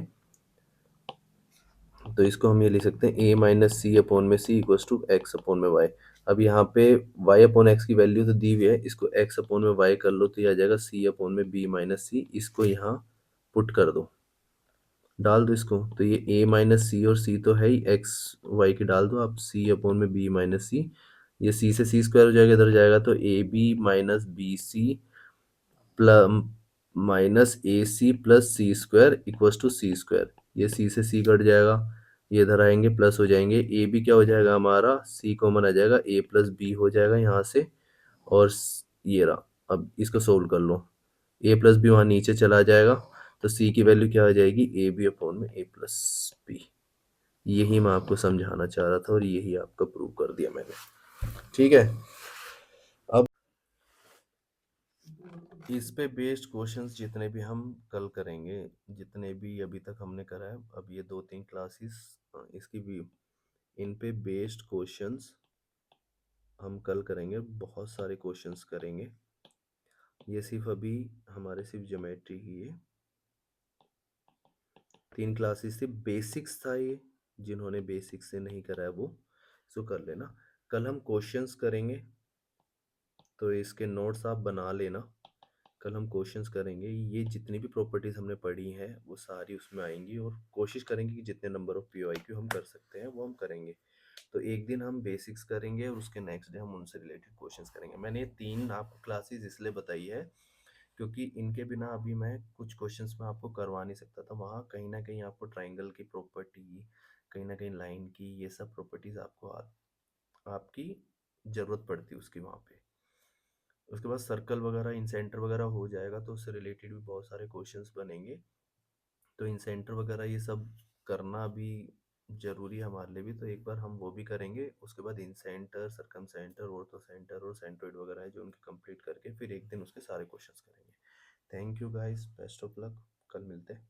तो इसको हम ये लिख सकते हैं a माइनस सी अपॉन में सी इक्वल्स टू एक्स अपॉन में y। अब यहाँ पे y अपॉन एक्स की वैल्यू तो दी हुई है, इसको x अपॉन में y कर लो तो ये आ जाएगा c अपॉन में b माइनस सी। इसको यहाँ पुट कर दो, डाल दो इसको, तो ये a माइनस सी और c तो है ही, x y की डाल दो आप, c अपॉन में b माइनस सी, ये c से c स्क्वायर हो जाएगा, इधर जाएगा तो A B minus B C minus A C plus C square equals to C square. ये सी से सी कट जाएगा, ये इधर आएंगे प्लस हो जाएंगे, ए बी क्या हो जाएगा हमारा, सी कॉमन आ जाएगा, ए प्लस बी हो जाएगा यहाँ से। और ये रहा। अब इसको सोल्व कर लो, ए प्लस बी वहाँ नीचे चला जाएगा, तो सी की वैल्यू क्या आ जाएगी, ए बी अपॉन में ए प्लस बी। यही मैं आपको समझाना चाह रहा था और यही आपका प्रूव कर दिया मैंने। ठीक है, अब इस पे बेस्ड क्वेश्चंस जितने भी हम कल करेंगे, जितने भी अभी तक हमने करा है, अब ये 2-3 क्लासेस इसकी भी, इन पे बेस्ड क्वेश्चंस हम कल करेंगे, बहुत सारे क्वेश्चंस करेंगे। ये सिर्फ अभी हमारे सिर्फ ज्योमेट्री की है, 3 क्लासेस थी, बेसिक्स था ये, जिन्होंने बेसिक्स से नहीं करा है वो इसको कर लेना। कल हम क्वेश्चंस करेंगे, तो इसके नोट्स आप बना लेना। कल हम क्वेश्चंस करेंगे, ये जितनी भी प्रॉपर्टीज हमने पढ़ी हैं वो सारी उसमें आएंगी, और कोशिश करेंगे कि जितने नंबर ऑफ पीओआईक्यू हम कर सकते हैं वो हम करेंगे। तो एक दिन हम बेसिक्स करेंगे और उसके नेक्स्ट डे हम उनसे रिलेटेड क्वेश्चंस करेंगे। मैंने ये 3 आपको क्लासेस इसलिए बताई है क्योंकि इनके बिना अभी मैं कुछ क्वेश्चंस में आपको करवा नहीं सकता था। वहाँ कहीं ना कहीं आपको ट्राइंगल की प्रॉपर्टी, कहीं ना कहीं लाइन की, ये सब प्रॉपर्टीज आपको आपकी ज़रूरत पड़ती है उसकी वहाँ पे। उसके बाद सर्कल वगैरह, इंसेंटर वगैरह हो जाएगा, तो उससे रिलेटेड भी बहुत सारे क्वेश्चंस बनेंगे। तो इंसेंटर वगैरह ये सब करना भी जरूरी है हमारे लिए भी, तो एक बार हम वो भी करेंगे। उसके बाद इंसेंटर, सरकम सेंटर, ऑर्थो सेंटर और सेंट्रोइड वगैरह है जो उनके कंप्लीट करके फिर एक दिन उसके सारे क्वेश्चंस करेंगे। Thank you guys, best of luck, कल मिलते हैं।